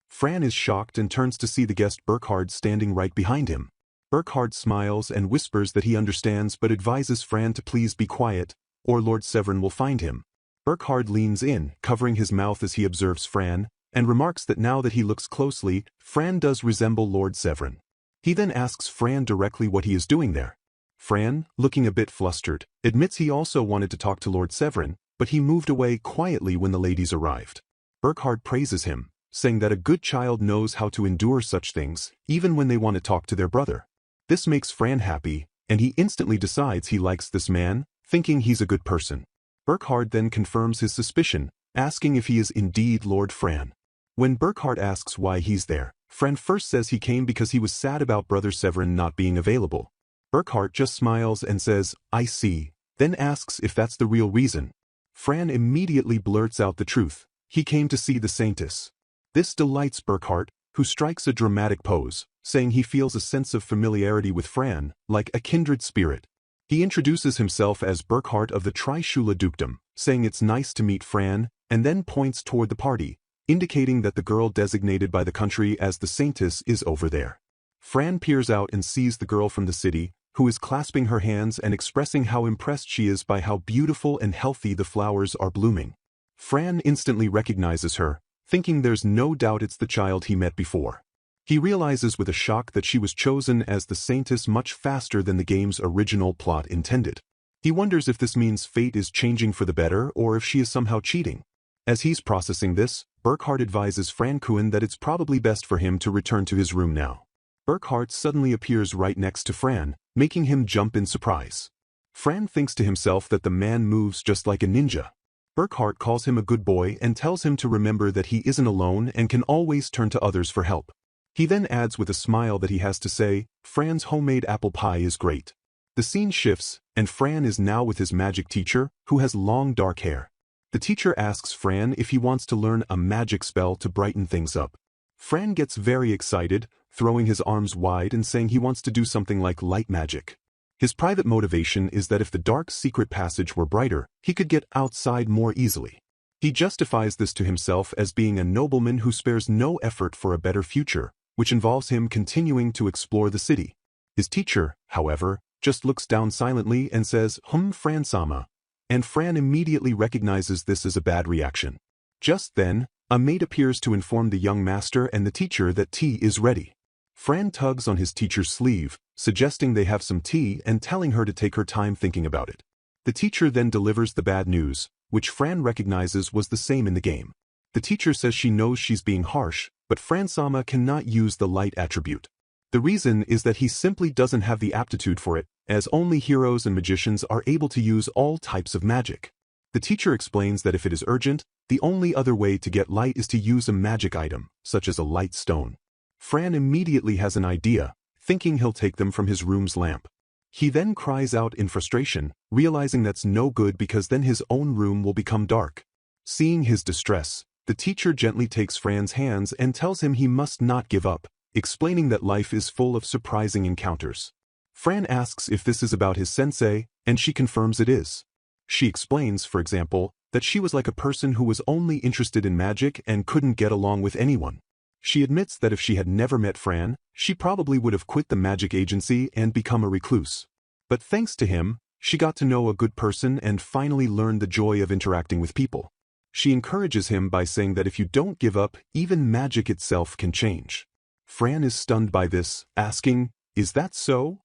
Fran is shocked and turns to see the guest Burkhard standing right behind him. Burkhard smiles and whispers that he understands but advises Fran to please be quiet, or Lord Severin will find him. Burkhard leans in, covering his mouth as he observes Fran, and remarks that now that he looks closely, Fran does resemble Lord Severin. He then asks Fran directly what he is doing there. Fran, looking a bit flustered, admits he also wanted to talk to Lord Severin, but he moved away quietly when the ladies arrived. Burkhard praises him, saying that a good child knows how to endure such things, even when they want to talk to their brother. This makes Fran happy, and he instantly decides he likes this man, thinking he's a good person. Burkhardt then confirms his suspicion, asking if he is indeed Lord Fran. When Burkhardt asks why he's there, Fran first says he came because he was sad about Brother Severin not being available. Burkhardt just smiles and says, "I see," then asks if that's the real reason. Fran immediately blurts out the truth. He came to see the Saintess. This delights Burkhardt, who strikes a dramatic pose, saying he feels a sense of familiarity with Fran, like a kindred spirit. He introduces himself as Burkhardt of the Trishula Dukedom, saying it's nice to meet Fran, and then points toward the party, indicating that the girl designated by the country as the Saintess is over there. Fran peers out and sees the girl from the city, who is clasping her hands and expressing how impressed she is by how beautiful and healthy the flowers are blooming. Fran instantly recognizes her, thinking there's no doubt it's the child he met before. He realizes with a shock that she was chosen as the Saintess much faster than the game's original plot intended. He wonders if this means fate is changing for the better or if she is somehow cheating. As he's processing this, Burkhardt advises Frankuen that it's probably best for him to return to his room now. Burkhardt suddenly appears right next to Fran, making him jump in surprise. Fran thinks to himself that the man moves just like a ninja. Burkhardt calls him a good boy and tells him to remember that he isn't alone and can always turn to others for help. He then adds with a smile that he has to say, Fran's homemade apple pie is great. The scene shifts, and Fran is now with his magic teacher, who has long dark hair. The teacher asks Fran if he wants to learn a magic spell to brighten things up. Fran gets very excited, throwing his arms wide and saying he wants to do something like light magic. His private motivation is that if the dark secret passage were brighter, he could get outside more easily. He justifies this to himself as being a nobleman who spares no effort for a better future, which involves him continuing to explore the city. His teacher, however, just looks down silently and says, Fran-sama, and Fran immediately recognizes this as a bad reaction. Just then, a maid appears to inform the young master and the teacher that tea is ready. Fran tugs on his teacher's sleeve, suggesting they have some tea and telling her to take her time thinking about it. The teacher then delivers the bad news, which Fran recognizes was the same in the game. The teacher says she knows she's being harsh, but Fran-sama cannot use the light attribute. The reason is that he simply doesn't have the aptitude for it, as only heroes and magicians are able to use all types of magic. The teacher explains that if it is urgent, the only other way to get light is to use a magic item, such as a light stone. Fran immediately has an idea, thinking he'll take them from his room's lamp. He then cries out in frustration, realizing that's no good because then his own room will become dark. Seeing his distress, the teacher gently takes Fran's hands and tells him he must not give up, explaining that life is full of surprising encounters. Fran asks if this is about his sensei, and she confirms it is. She explains, for example, that she was like a person who was only interested in magic and couldn't get along with anyone. She admits that if she had never met Fran, she probably would have quit the magic agency and become a recluse. But thanks to him, she got to know a good person and finally learned the joy of interacting with people. She encourages him by saying that if you don't give up, even magic itself can change. Fran is stunned by this, asking, "Is that so?"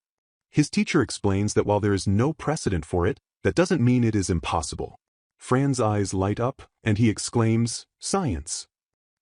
His teacher explains that while there is no precedent for it, that doesn't mean it is impossible. Fran's eyes light up, and he exclaims, "Science."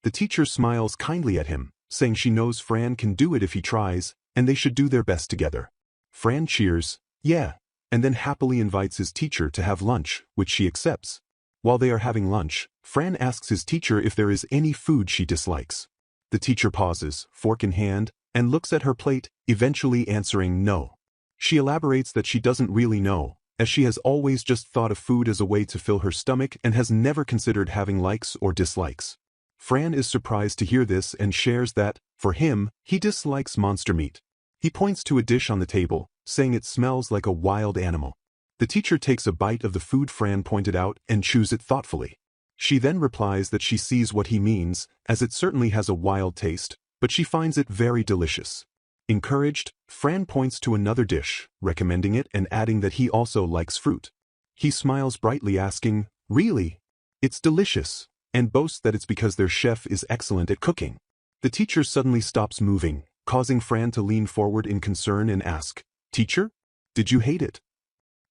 The teacher smiles kindly at him, saying she knows Fran can do it if he tries, and they should do their best together. Fran cheers, "Yeah," and then happily invites his teacher to have lunch, which she accepts. While they are having lunch, Fran asks his teacher if there is any food she dislikes. The teacher pauses, fork in hand, and looks at her plate, eventually answering no. She elaborates that she doesn't really know, as she has always just thought of food as a way to fill her stomach and has never considered having likes or dislikes. Fran is surprised to hear this and shares that, for him, he dislikes monster meat. He points to a dish on the table, saying it smells like a wild animal. The teacher takes a bite of the food Fran pointed out and chews it thoughtfully. She then replies that she sees what he means, as it certainly has a wild taste, but she finds it very delicious. Encouraged, Fran points to another dish, recommending it and adding that he also likes fruit. He smiles brightly asking, "Really? It's delicious," and boasts that it's because their chef is excellent at cooking. The teacher suddenly stops moving, causing Fran to lean forward in concern and ask, "Teacher? Did you hate it?"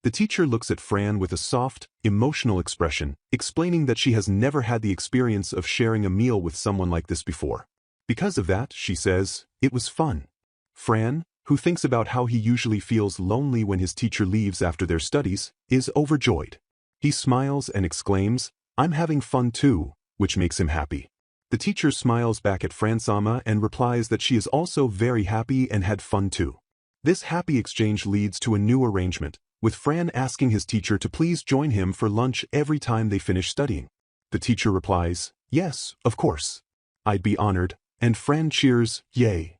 The teacher looks at Fran with a soft, emotional expression, explaining that she has never had the experience of sharing a meal with someone like this before. Because of that, she says, it was fun. Fran, who thinks about how he usually feels lonely when his teacher leaves after their studies, is overjoyed. He smiles and exclaims, "I'm having fun too," which makes him happy. The teacher smiles back at Fran-sama and replies that she is also very happy and had fun too. This happy exchange leads to a new arrangement, with Fran asking his teacher to please join him for lunch every time they finish studying. The teacher replies, "Yes, of course. I'd be honored," and Fran cheers, "Yay."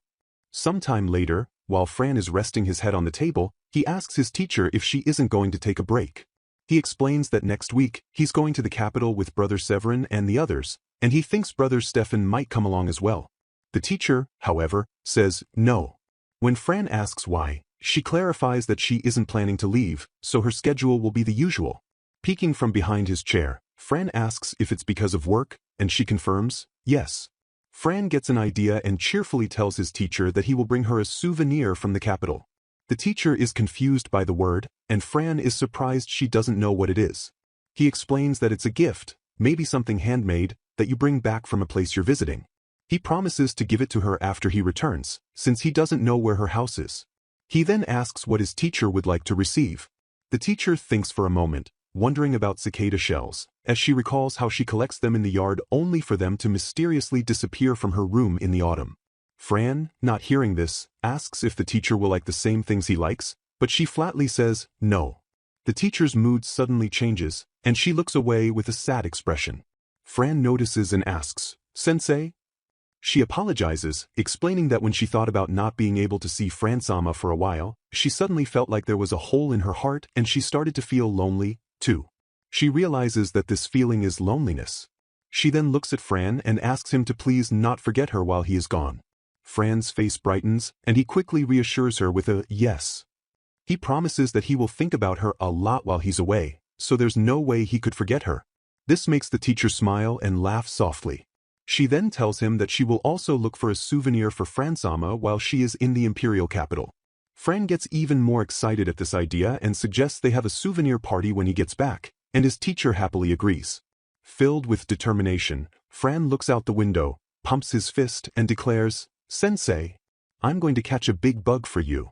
Sometime later, while Fran is resting his head on the table, he asks his teacher if she isn't going to take a break. He explains that next week, he's going to the capital with Brother Severin and the others, and he thinks Brother Stefan might come along as well. The teacher, however, says no. When Fran asks why, she clarifies that she isn't planning to leave, so her schedule will be the usual. Peeking from behind his chair, Fran asks if it's because of work, and she confirms, yes. Fran gets an idea and cheerfully tells his teacher that he will bring her a souvenir from the capital. The teacher is confused by the word, and Fran is surprised she doesn't know what it is. He explains that it's a gift, maybe something handmade, that you bring back from a place you're visiting. He promises to give it to her after he returns, since he doesn't know where her house is. He then asks what his teacher would like to receive. The teacher thinks for a moment, wondering about cicada shells, as she recalls how she collects them in the yard only for them to mysteriously disappear from her room in the autumn. Fran, not hearing this, asks if the teacher will like the same things he likes, but she flatly says, no. The teacher's mood suddenly changes, and she looks away with a sad expression. Fran notices and asks, "Sensei?" She apologizes, explaining that when she thought about not being able to see Fran-sama for a while, she suddenly felt like there was a hole in her heart and she started to feel lonely, too. She realizes that this feeling is loneliness. She then looks at Fran and asks him to please not forget her while he is gone. Fran's face brightens, and he quickly reassures her with a yes. He promises that he will think about her a lot while he's away, so there's no way he could forget her. This makes the teacher smile and laugh softly. She then tells him that she will also look for a souvenir for Fran-sama while she is in the imperial capital. Fran gets even more excited at this idea and suggests they have a souvenir party when he gets back, and his teacher happily agrees. Filled with determination, Fran looks out the window, pumps his fist, and declares, "Sensei, I'm going to catch a big bug for you."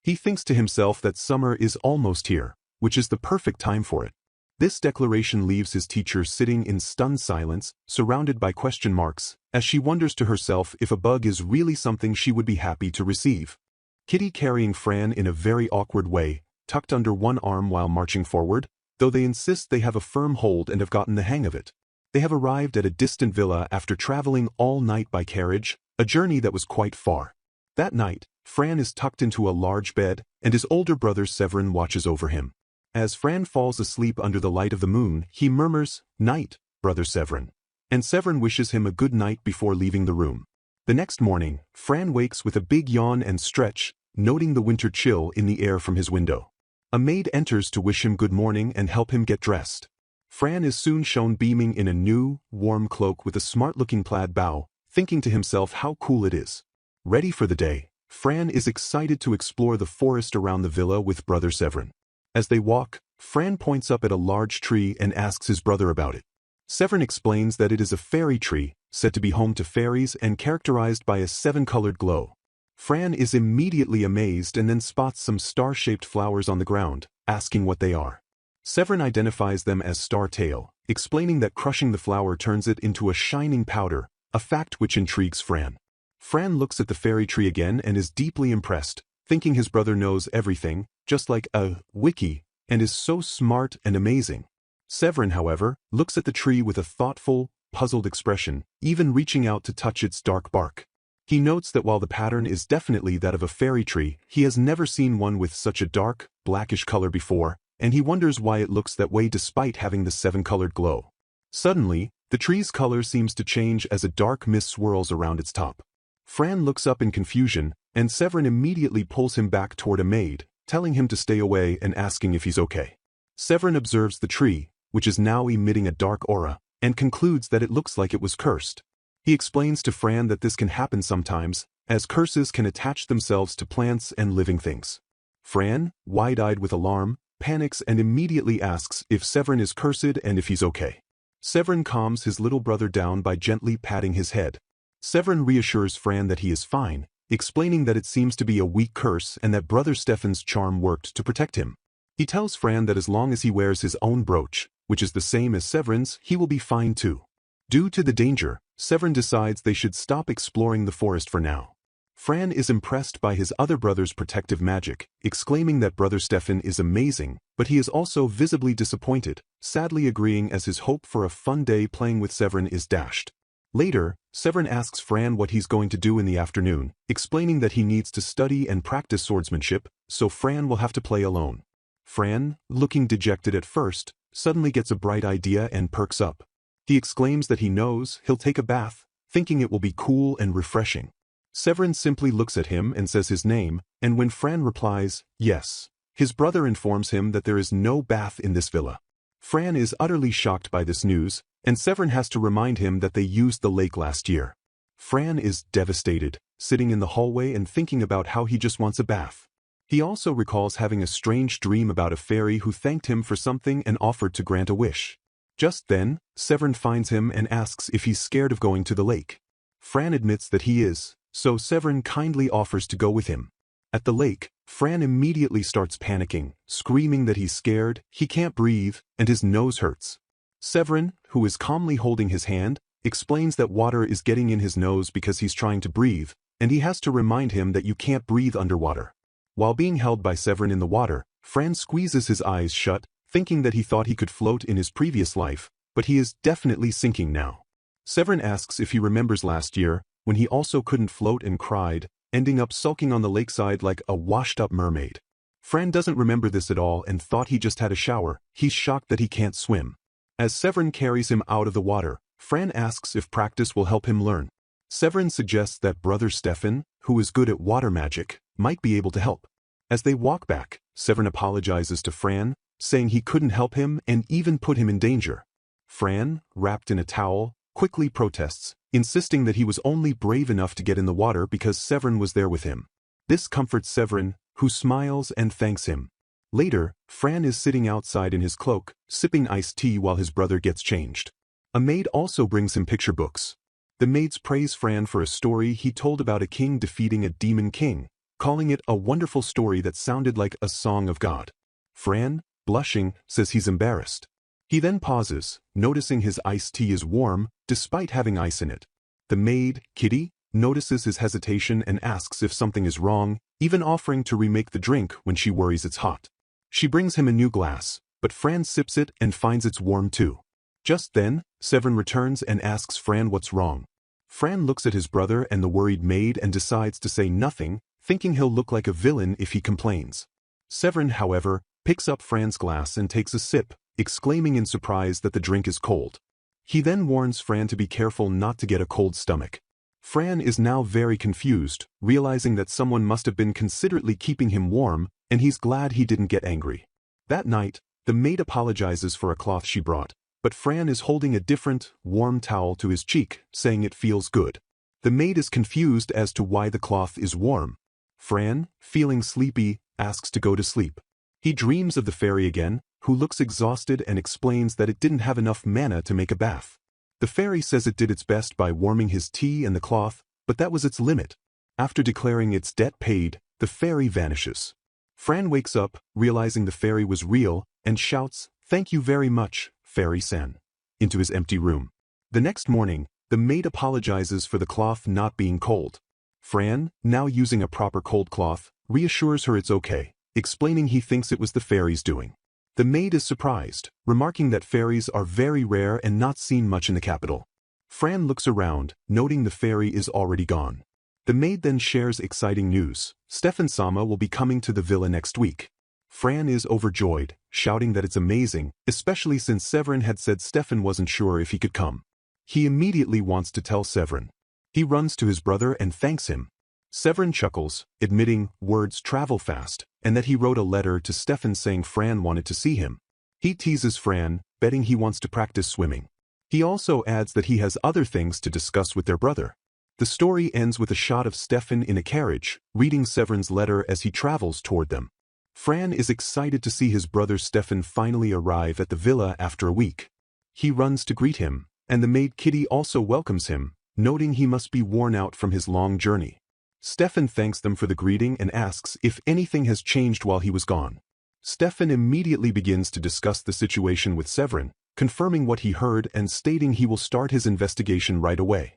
He thinks to himself that summer is almost here, which is the perfect time for it. This declaration leaves his teacher sitting in stunned silence, surrounded by question marks, as she wonders to herself if a bug is really something she would be happy to receive. Kitty carrying Fran in a very awkward way, tucked under one arm while marching forward, though they insist they have a firm hold and have gotten the hang of it. They have arrived at a distant villa after traveling all night by carriage, a journey that was quite far. That night, Fran is tucked into a large bed, and his older brother Severin watches over him. As Fran falls asleep under the light of the moon, he murmurs, "Night, Brother Severin." And Severin wishes him a good night before leaving the room. The next morning, Fran wakes with a big yawn and stretch, noting the winter chill in the air from his window. A maid enters to wish him good morning and help him get dressed. Fran is soon shown beaming in a new, warm cloak with a smart-looking plaid bow, thinking to himself how cool it is. Ready for the day, Fran is excited to explore the forest around the villa with Brother Severin. As they walk, Fran points up at a large tree and asks his brother about it. Severin explains that it is a fairy tree, said to be home to fairies and characterized by a 7-colored glow. Fran is immediately amazed and then spots some star-shaped flowers on the ground, asking what they are. Severin identifies them as star-tail, explaining that crushing the flower turns it into a shining powder, a fact which intrigues Fran. Fran looks at the fairy tree again and is deeply impressed, thinking his brother knows everything, just like a wiki, and is so smart and amazing. Severin, however, looks at the tree with a thoughtful, puzzled expression, even reaching out to touch its dark bark. He notes that while the pattern is definitely that of a fairy tree, he has never seen one with such a dark, blackish color before, and he wonders why it looks that way despite having the 7-colored glow. Suddenly, the tree's color seems to change as a dark mist swirls around its top. Fran looks up in confusion, and Severin immediately pulls him back toward a maid, telling him to stay away and asking if he's okay. Severin observes the tree, which is now emitting a dark aura, and concludes that it looks like it was cursed. He explains to Fran that this can happen sometimes, as curses can attach themselves to plants and living things. Fran, wide-eyed with alarm, panics and immediately asks if Severin is cursed and if he's okay. Severin calms his little brother down by gently patting his head. Severin reassures Fran that he is fine, explaining that it seems to be a weak curse and that Brother Stefan's charm worked to protect him. He tells Fran that as long as he wears his own brooch, which is the same as Severin's, he will be fine too. Due to the danger, Severin decides they should stop exploring the forest for now. Fran is impressed by his other brother's protective magic, exclaiming that Brother Stefan is amazing, but he is also visibly disappointed, sadly agreeing as his hope for a fun day playing with Severin is dashed. Later, Severin asks Fran what he's going to do in the afternoon, explaining that he needs to study and practice swordsmanship, so Fran will have to play alone. Fran, looking dejected at first, suddenly gets a bright idea and perks up. He exclaims that he knows he'll take a bath, thinking it will be cool and refreshing. Severin simply looks at him and says his name, and when Fran replies, yes, his brother informs him that there is no bath in this villa. Fran is utterly shocked by this news, and Severin has to remind him that they used the lake last year. Fran is devastated, sitting in the hallway and thinking about how he just wants a bath. He also recalls having a strange dream about a fairy who thanked him for something and offered to grant a wish. Just then, Severin finds him and asks if he's scared of going to the lake. Fran admits that he is, so Severin kindly offers to go with him. At the lake, Fran immediately starts panicking, screaming that he's scared, he can't breathe, and his nose hurts. Severin, who is calmly holding his hand, explains that water is getting in his nose because he's trying to breathe, and he has to remind him that you can't breathe underwater. While being held by Severin in the water, Fran squeezes his eyes shut, thinking that he thought he could float in his previous life, but he is definitely sinking now. Severin asks if he remembers last year, when he also couldn't float and cried, ending up sulking on the lakeside like a washed-up mermaid. Fran doesn't remember this at all and thought he just had a shower. He's shocked that he can't swim. As Severin carries him out of the water, Fran asks if practice will help him learn. Severin suggests that Brother Stefan, who is good at water magic, might be able to help. As they walk back, Severin apologizes to Fran, saying he couldn't help him and even put him in danger. Fran, wrapped in a towel, quickly protests, insisting that he was only brave enough to get in the water because Severin was there with him. This comforts Severin, who smiles and thanks him. Later, Fran is sitting outside in his cloak, sipping iced tea while his brother gets changed. A maid also brings him picture books. The maids praise Fran for a story he told about a king defeating a demon king, calling it a wonderful story that sounded like a song of God. Fran, blushing, says he's embarrassed. He then pauses, noticing his iced tea is warm, despite having ice in it. The maid, Kitty, notices his hesitation and asks if something is wrong, even offering to remake the drink when she worries it's hot. She brings him a new glass, but Fran sips it and finds it's warm too. Just then, Severin returns and asks Fran what's wrong. Fran looks at his brother and the worried maid and decides to say nothing, thinking he'll look like a villain if he complains. Severin, however, picks up Fran's glass and takes a sip, exclaiming in surprise that the drink is cold. He then warns Fran to be careful not to get a cold stomach. Fran is now very confused, realizing that someone must have been considerately keeping him warm, and he's glad he didn't get angry. That night, the maid apologizes for a cloth she brought, but Fran is holding a different, warm towel to his cheek, saying it feels good. The maid is confused as to why the cloth is warm. Fran, feeling sleepy, asks to go to sleep. He dreams of the fairy again, who looks exhausted and explains that it didn't have enough mana to make a bath. The fairy says it did its best by warming his tea and the cloth, but that was its limit. After declaring its debt paid, the fairy vanishes. Fran wakes up, realizing the fairy was real, and shouts, "Thank you very much, Fairy-san," into his empty room. The next morning, the maid apologizes for the cloth not being cold. Fran, now using a proper cold cloth, reassures her it's okay, explaining he thinks it was the fairy's doing. The maid is surprised, remarking that fairies are very rare and not seen much in the capital. Fran looks around, noting the fairy is already gone. The maid then shares exciting news. Stefan-sama will be coming to the villa next week. Fran is overjoyed, shouting that it's amazing, especially since Severin had said Stefan wasn't sure if he could come. He immediately wants to tell Severin. He runs to his brother and thanks him. Severin chuckles, admitting words travel fast, and that he wrote a letter to Stefan saying Fran wanted to see him. He teases Fran, betting he wants to practice swimming. He also adds that he has other things to discuss with their brother. The story ends with a shot of Stefan in a carriage, reading Severin's letter as he travels toward them. Fran is excited to see his brother Stefan finally arrive at the villa after a week. He runs to greet him, and the maid Kitty also welcomes him, noting he must be worn out from his long journey. Stefan thanks them for the greeting and asks if anything has changed while he was gone. Stefan immediately begins to discuss the situation with Severin, confirming what he heard and stating he will start his investigation right away.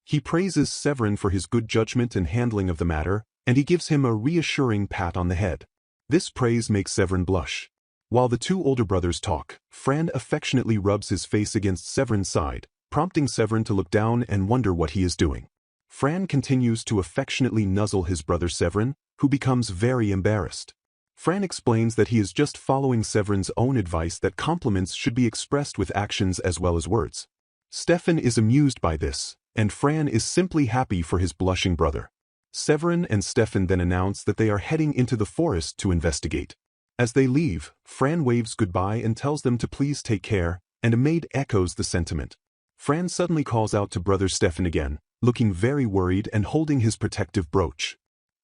He praises Severin for his good judgment and handling of the matter, and he gives him a reassuring pat on the head. This praise makes Severin blush. While the two older brothers talk, Fran affectionately rubs his face against Severin's side, prompting Severin to look down and wonder what he is doing. Fran continues to affectionately nuzzle his brother Severin, who becomes very embarrassed. Fran explains that he is just following Severin's own advice that compliments should be expressed with actions as well as words. Stefan is amused by this, and Fran is simply happy for his blushing brother. Severin and Stefan then announce that they are heading into the forest to investigate. As they leave, Fran waves goodbye and tells them to please take care, and a maid echoes the sentiment. Fran suddenly calls out to brother Stefan again, looking very worried and holding his protective brooch.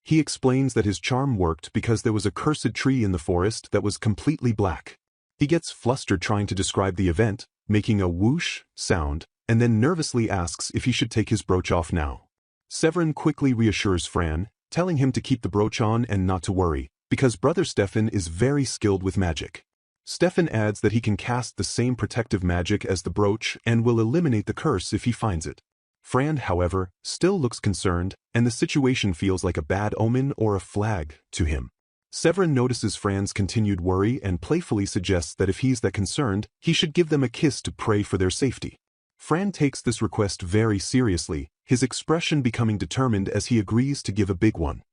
He explains that his charm worked because there was a cursed tree in the forest that was completely black. He gets flustered trying to describe the event, making a whoosh sound, and then nervously asks if he should take his brooch off now. Severin quickly reassures Fran, telling him to keep the brooch on and not to worry, because brother Stefan is very skilled with magic. Stefan adds that he can cast the same protective magic as the brooch and will eliminate the curse if he finds it. Fran, however, still looks concerned, and the situation feels like a bad omen or a flag to him. Severin notices Fran's continued worry and playfully suggests that if he's that concerned, he should give them a kiss to pray for their safety. Fran takes this request very seriously, his expression becoming determined as he agrees to give a big one.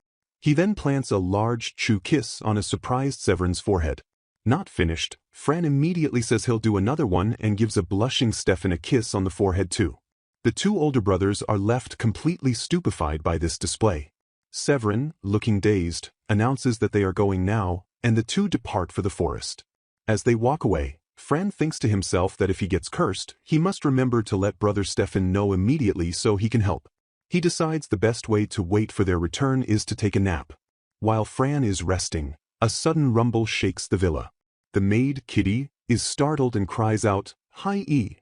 He then plants a large chew kiss on a surprised Severin's forehead. Not finished, Fran immediately says he'll do another one and gives a blushing Stefan a kiss on the forehead too. The two older brothers are left completely stupefied by this display. Severin, looking dazed, announces that they are going now, and the two depart for the forest. As they walk away, Fran thinks to himself that if he gets cursed, he must remember to let brother Stefan know immediately so he can help. He decides the best way to wait for their return is to take a nap. While Fran is resting, a sudden rumble shakes the villa. The maid, Kitty, is startled and cries out, "Hi-e!"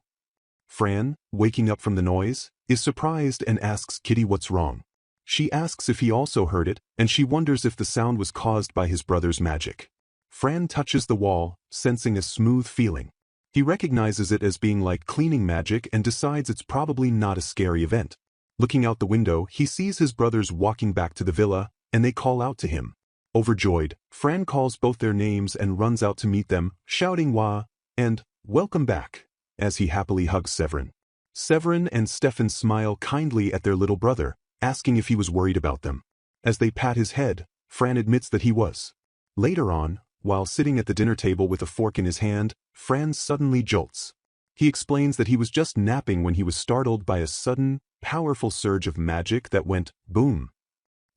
Fran, waking up from the noise, is surprised and asks Kitty what's wrong. She asks if he also heard it, and she wonders if the sound was caused by his brother's magic. Fran touches the wall, sensing a smooth feeling. He recognizes it as being like cleaning magic and decides it's probably not a scary event. Looking out the window, he sees his brothers walking back to the villa, and they call out to him. Overjoyed, Fran calls both their names and runs out to meet them, shouting "Wah!" and "Welcome back," as he happily hugs Severin. Severin and Stefan smile kindly at their little brother, asking if he was worried about them. As they pat his head, Fran admits that he was. Later on, while sitting at the dinner table with a fork in his hand, Fran suddenly jolts. He explains that he was just napping when he was startled by a sudden, powerful surge of magic that went boom.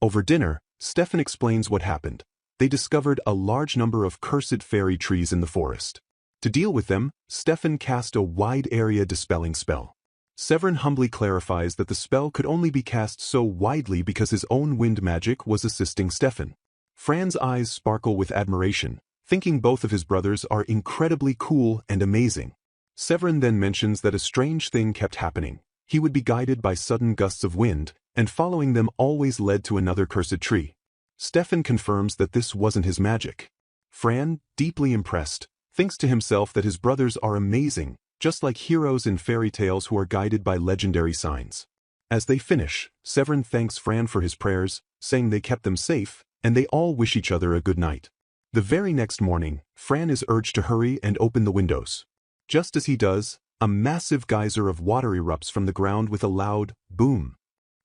Over dinner, Stefan explains what happened. They discovered a large number of cursed fairy trees in the forest. To deal with them, Stefan cast a wide area dispelling spell. Severin humbly clarifies that the spell could only be cast so widely because his own wind magic was assisting Stefan. Fran's eyes sparkle with admiration, thinking both of his brothers are incredibly cool and amazing. Severin then mentions that a strange thing kept happening. He would be guided by sudden gusts of wind, and following them always led to another cursed tree. Stefan confirms that this wasn't his magic. Fran, deeply impressed, thinks to himself that his brothers are amazing, just like heroes in fairy tales who are guided by legendary signs. As they finish, Severin thanks Fran for his prayers, saying they kept them safe, and they all wish each other a good night. The very next morning, Fran is urged to hurry and open the windows. Just as he does, a massive geyser of water erupts from the ground with a loud boom.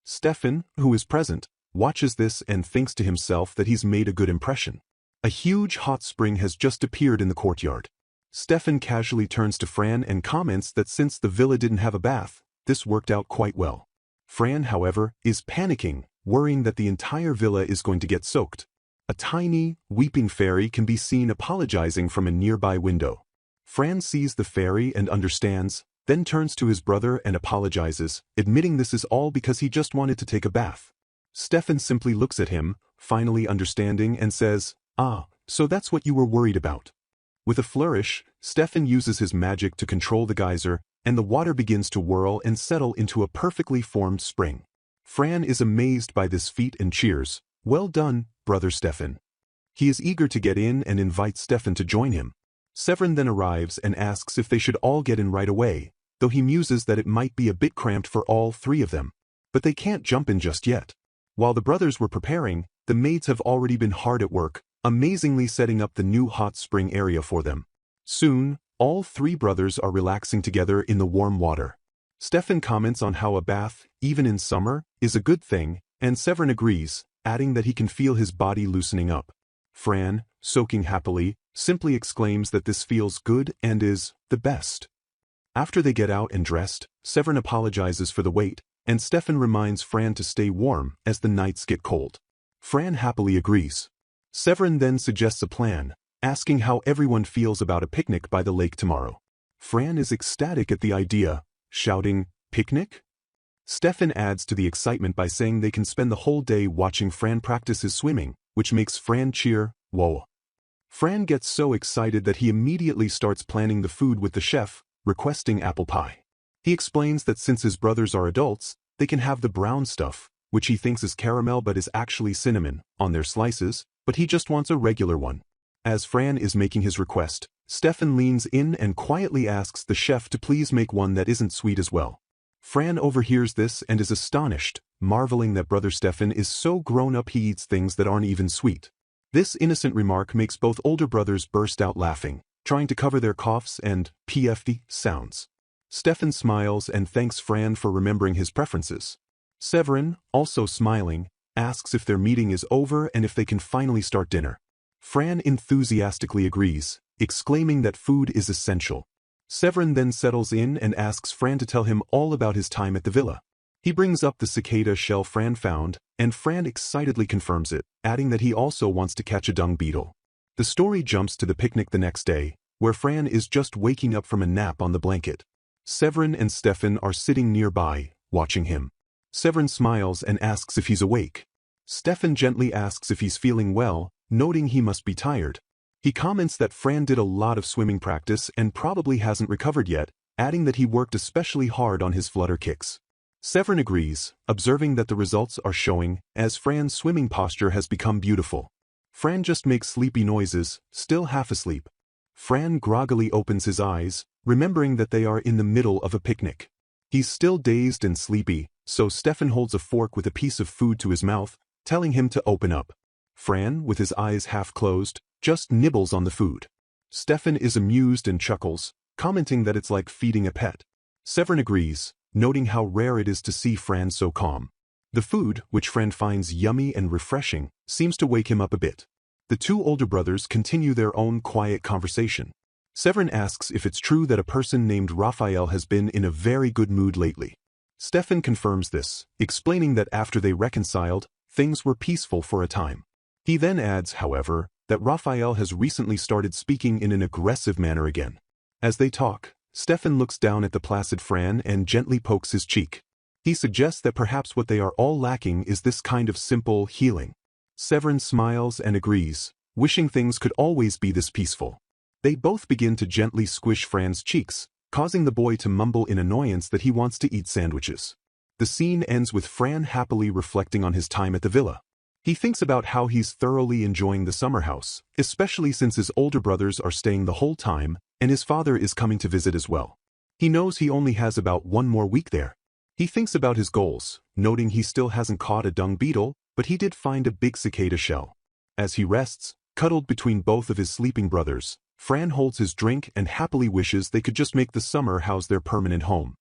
Stefan, who is present, watches this and thinks to himself that he's made a good impression. A huge hot spring has just appeared in the courtyard. Stefan casually turns to Fran and comments that since the villa didn't have a bath, this worked out quite well. Fran, however, is panicking, worrying that the entire villa is going to get soaked. A tiny, weeping fairy can be seen apologizing from a nearby window. Fran sees the fairy and understands, then turns to his brother and apologizes, admitting this is all because he just wanted to take a bath. Stefan simply looks at him, finally understanding, and says, "Ah, So that's what you were worried about. With a flourish, Stefan uses his magic to control the geyser, and the water begins to whirl and settle into a perfectly formed spring. Fran is amazed by this feat and cheers, "Well done, brother Stefan." He is eager to get in and invites Stefan to join him. Severin then arrives and asks if they should all get in right away, though he muses that it might be a bit cramped for all three of them. But they can't jump in just yet. While the brothers were preparing, the maids have already been hard at work, amazingly setting up the new hot spring area for them. Soon, all three brothers are relaxing together in the warm water. Stefan comments on how a bath, even in summer, is a good thing, and Severin agrees, adding that he can feel his body loosening up. Fran, soaking happily, simply exclaims that this feels good and is the best. After they get out and dressed, Severin apologizes for the wait, and Stefan reminds Fran to stay warm as the nights get cold. Fran happily agrees. Severin then suggests a plan, asking how everyone feels about a picnic by the lake tomorrow. Fran is ecstatic at the idea, shouting, "Picnic?" Stefan adds to the excitement by saying they can spend the whole day watching Fran practice his swimming, which makes Fran cheer, "Whoa." Fran gets so excited that he immediately starts planning the food with the chef, requesting apple pie. He explains that since his brothers are adults, they can have the brown stuff, which he thinks is caramel but is actually cinnamon, on their slices, but he just wants a regular one. As Fran is making his request, Stefan leans in and quietly asks the chef to please make one that isn't sweet as well. Fran overhears this and is astonished, marveling that brother Stefan is so grown up he eats things that aren't even sweet. This innocent remark makes both older brothers burst out laughing, trying to cover their coughs and pfd sounds. Stefan smiles and thanks Fran for remembering his preferences. Severin, also smiling, asks if their meeting is over and if they can finally start dinner. Fran enthusiastically agrees, exclaiming that food is essential. Severin then settles in and asks Fran to tell him all about his time at the villa. He brings up the cicada shell Fran found, and Fran excitedly confirms it, adding that he also wants to catch a dung beetle. The story jumps to the picnic the next day, where Fran is just waking up from a nap on the blanket. Severin and Stefan are sitting nearby, watching him. Severin smiles and asks if he's awake. Stefan gently asks if he's feeling well, noting he must be tired. He comments that Fran did a lot of swimming practice and probably hasn't recovered yet, adding that he worked especially hard on his flutter kicks. Severin agrees, observing that the results are showing, as Fran's swimming posture has become beautiful. Fran just makes sleepy noises, still half asleep. Fran groggily opens his eyes, remembering that they are in the middle of a picnic. He's still dazed and sleepy, so Stefan holds a fork with a piece of food to his mouth, telling him to open up. Fran, with his eyes half closed, just nibbles on the food. Stefan is amused and chuckles, commenting that it's like feeding a pet. Severin agrees, noting how rare it is to see Fran so calm. The food, which Fran finds yummy and refreshing, seems to wake him up a bit. The two older brothers continue their own quiet conversation. Severin asks if it's true that a person named Raphael has been in a very good mood lately. Stefan confirms this, explaining that after they reconciled, things were peaceful for a time. He then adds, however, that Raphael has recently started speaking in an aggressive manner again. As they talk, Stefan looks down at the placid Fran and gently pokes his cheek. He suggests that perhaps what they are all lacking is this kind of simple healing. Severin smiles and agrees, wishing things could always be this peaceful. They both begin to gently squish Fran's cheeks, causing the boy to mumble in annoyance that he wants to eat sandwiches. The scene ends with Fran happily reflecting on his time at the villa. He thinks about how he's thoroughly enjoying the summer house, especially since his older brothers are staying the whole time, and his father is coming to visit as well. He knows he only has about one more week there. He thinks about his goals, noting he still hasn't caught a dung beetle, but he did find a big cicada shell. As he rests, cuddled between both of his sleeping brothers, Fran holds his drink and happily wishes they could just make the summer house their permanent home.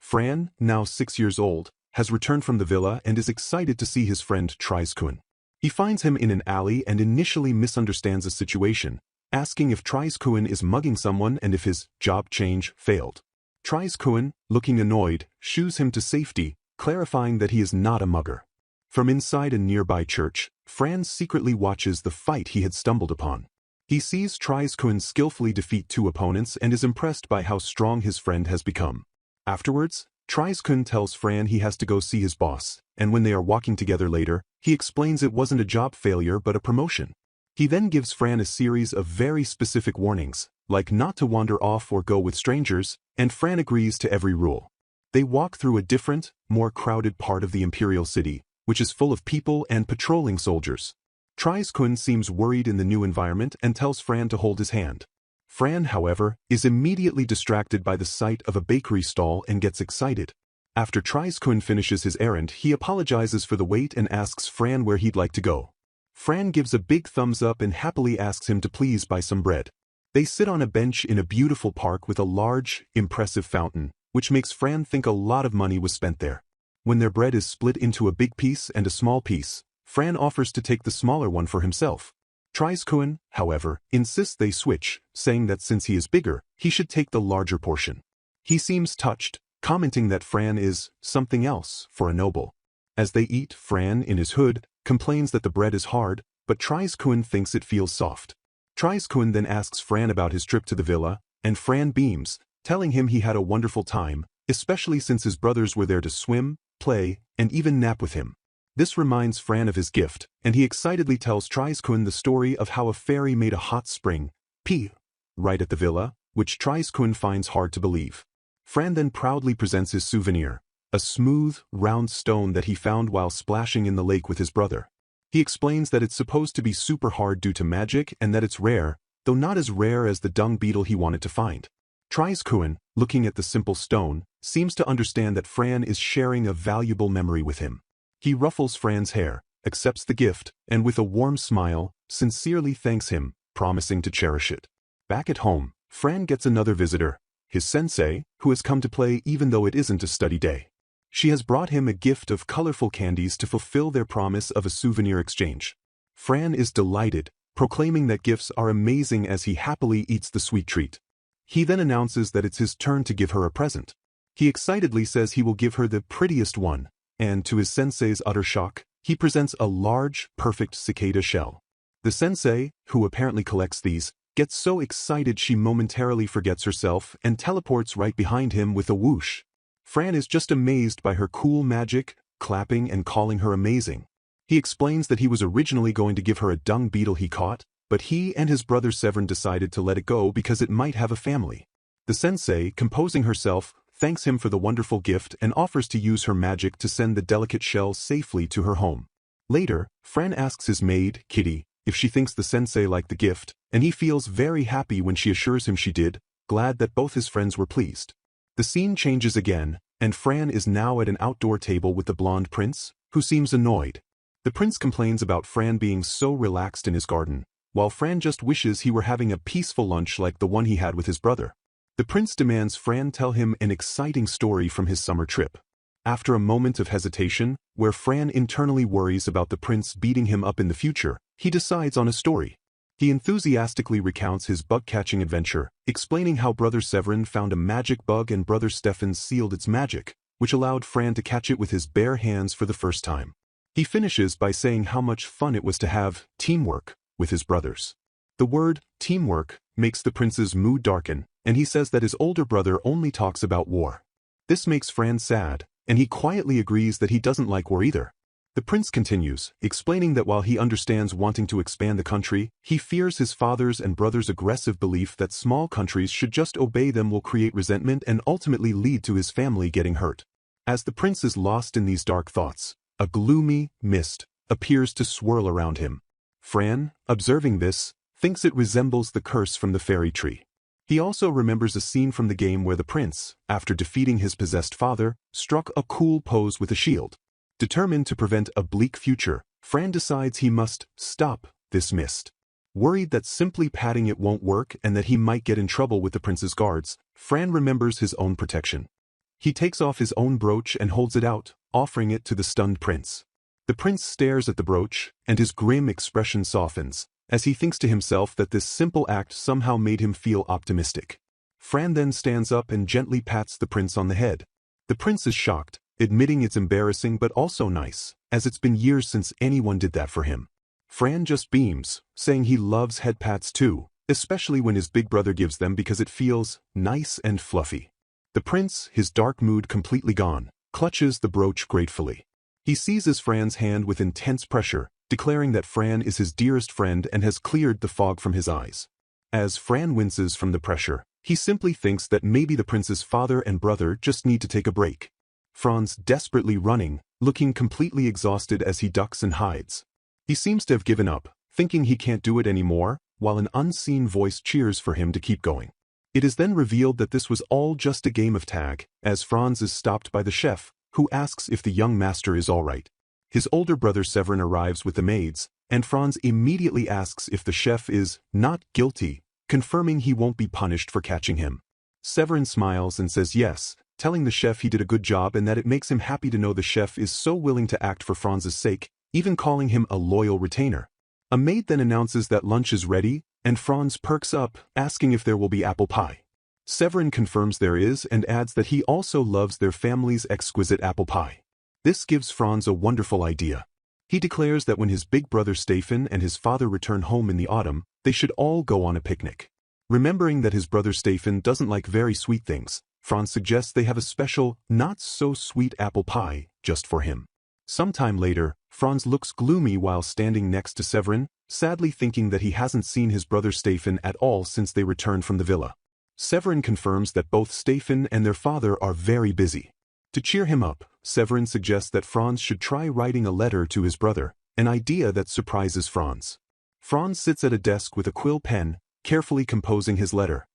Fran, now 6 years old, has returned from the villa and is excited to see his friend Treiskun. He finds him in an alley and initially misunderstands the situation, asking if Treiskun is mugging someone and if his job change failed. Treiskun, looking annoyed, shoos him to safety, clarifying that he is not a mugger. From inside a nearby church, Fran secretly watches the fight he had stumbled upon. He sees Treiskun skillfully defeat two opponents and is impressed by how strong his friend has become. Afterwards, Treiskun tells Fran he has to go see his boss, and when they are walking together later, he explains it wasn't a job failure but a promotion. He then gives Fran a series of very specific warnings, like not to wander off or go with strangers, and Fran agrees to every rule. They walk through a different, more crowded part of the Imperial City, which is full of people and patrolling soldiers. Treize-kun seems worried in the new environment and tells Fran to hold his hand. Fran, however, is immediately distracted by the sight of a bakery stall and gets excited. After Treize-kun finishes his errand, he apologizes for the wait and asks Fran where he'd like to go. Fran gives a big thumbs up and happily asks him to please buy some bread. They sit on a bench in a beautiful park with a large, impressive fountain, which makes Fran think a lot of money was spent there. When their bread is split into a big piece and a small piece, Fran offers to take the smaller one for himself. Treize-kun, however, insists they switch, saying that since he is bigger, he should take the larger portion. He seems touched, commenting that Fran is something else for a noble. As they eat, Fran, in his hood, complains that the bread is hard, but Treize-kun thinks it feels soft. Treize-kun then asks Fran about his trip to the villa, and Fran beams, telling him he had a wonderful time, especially since his brothers were there to swim, play, and even nap with him. This reminds Fran of his gift, and he excitedly tells Treize-kun the story of how a fairy made a hot spring, right at the villa, which Treize-kun finds hard to believe. Fran then proudly presents his souvenir, a smooth, round stone that he found while splashing in the lake with his brother. He explains that it's supposed to be super hard due to magic and that it's rare, though not as rare as the dung beetle he wanted to find. Treize-kun, looking at the simple stone, seems to understand that Fran is sharing a valuable memory with him. He ruffles Fran's hair, accepts the gift, and with a warm smile, sincerely thanks him, promising to cherish it. Back at home, Fran gets another visitor, his sensei, who has come to play even though it isn't a study day. She has brought him a gift of colorful candies to fulfill their promise of a souvenir exchange. Fran is delighted, proclaiming that gifts are amazing as he happily eats the sweet treat. He then announces that it's his turn to give her a present. He excitedly says he will give her the prettiest one, and to his sensei's utter shock, he presents a large, perfect cicada shell. The sensei, who apparently collects these, gets so excited she momentarily forgets herself and teleports right behind him with a whoosh. Fran is just amazed by her cool magic, clapping and calling her amazing. He explains that he was originally going to give her a dung beetle he caught, but he and his brother Severin decided to let it go because it might have a family. The sensei, composing herself, thanks him for the wonderful gift and offers to use her magic to send the delicate shell safely to her home. Later, Fran asks his maid, Kitty, if she thinks the sensei liked the gift, and he feels very happy when she assures him she did, glad that both his friends were pleased. The scene changes again, and Fran is now at an outdoor table with the blonde prince, who seems annoyed. The prince complains about Fran being so relaxed in his garden, while Fran just wishes he were having a peaceful lunch like the one he had with his brother. The prince demands Fran tell him an exciting story from his summer trip. After a moment of hesitation, where Fran internally worries about the prince beating him up in the future, he decides on a story. He enthusiastically recounts his bug-catching adventure, explaining how Brother Severin found a magic bug and Brother Stefan sealed its magic, which allowed Fran to catch it with his bare hands for the first time. He finishes by saying how much fun it was to have teamwork with his brothers. The word teamwork makes the prince's mood darken, and he says that his older brother only talks about war. This makes Fran sad, and he quietly agrees that he doesn't like war either. The prince continues, explaining that while he understands wanting to expand the country, he fears his father's and brother's aggressive belief that small countries should just obey them will create resentment and ultimately lead to his family getting hurt. As the prince is lost in these dark thoughts, a gloomy mist appears to swirl around him. Fran, observing this, thinks it resembles the curse from the fairy tree. He also remembers a scene from the game where the prince, after defeating his possessed father, struck a cool pose with a shield. Determined to prevent a bleak future, Fran decides he must stop this mist. Worried that simply patting it won't work and that he might get in trouble with the prince's guards, Fran remembers his own protection. He takes off his own brooch and holds it out, offering it to the stunned prince. The prince stares at the brooch, and his grim expression softens, as he thinks to himself that this simple act somehow made him feel optimistic. Fran then stands up and gently pats the prince on the head. The prince is shocked, admitting it's embarrassing but also nice, as it's been years since anyone did that for him. Fran just beams, saying he loves head pats too, especially when his big brother gives them because it feels nice and fluffy. The prince, his dark mood completely gone, clutches the brooch gratefully. He seizes Fran's hand with intense pressure, declaring that Fran is his dearest friend and has cleared the fog from his eyes. As Fran winces from the pressure, he simply thinks that maybe the prince's father and brother just need to take a break. Fran's desperately running, looking completely exhausted as he ducks and hides. He seems to have given up, thinking he can't do it anymore, while an unseen voice cheers for him to keep going. It is then revealed that this was all just a game of tag, as Franz is stopped by the chef, who asks if the young master is all right. His older brother Severin arrives with the maids, and Franz immediately asks if the chef is not guilty, confirming he won't be punished for catching him. Severin smiles and says yes, telling the chef he did a good job and that it makes him happy to know the chef is so willing to act for Franz's sake, even calling him a loyal retainer. A maid then announces that lunch is ready, and Franz perks up, asking if there will be apple pie. Severin confirms there is and adds that he also loves their family's exquisite apple pie. This gives Franz a wonderful idea. He declares that when his big brother Stefan and his father return home in the autumn, they should all go on a picnic. Remembering that his brother Stefan doesn't like very sweet things, Franz suggests they have a special, not-so-sweet apple pie, just for him. Sometime later, Franz looks gloomy while standing next to Severin, sadly thinking that he hasn't seen his brother Stefan at all since they returned from the villa. Severin confirms that both Stefan and their father are very busy. To cheer him up, Severin suggests that Franz should try writing a letter to his brother, an idea that surprises Franz. Franz sits at a desk with a quill pen, carefully composing his letter.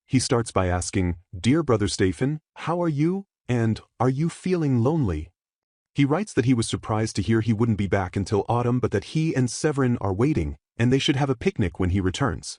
He starts by asking, "Dear brother Stefan, how are you, and are you feeling lonely?" He writes that he was surprised to hear he wouldn't be back until autumn but that he and Severin are waiting, and they should have a picnic when he returns.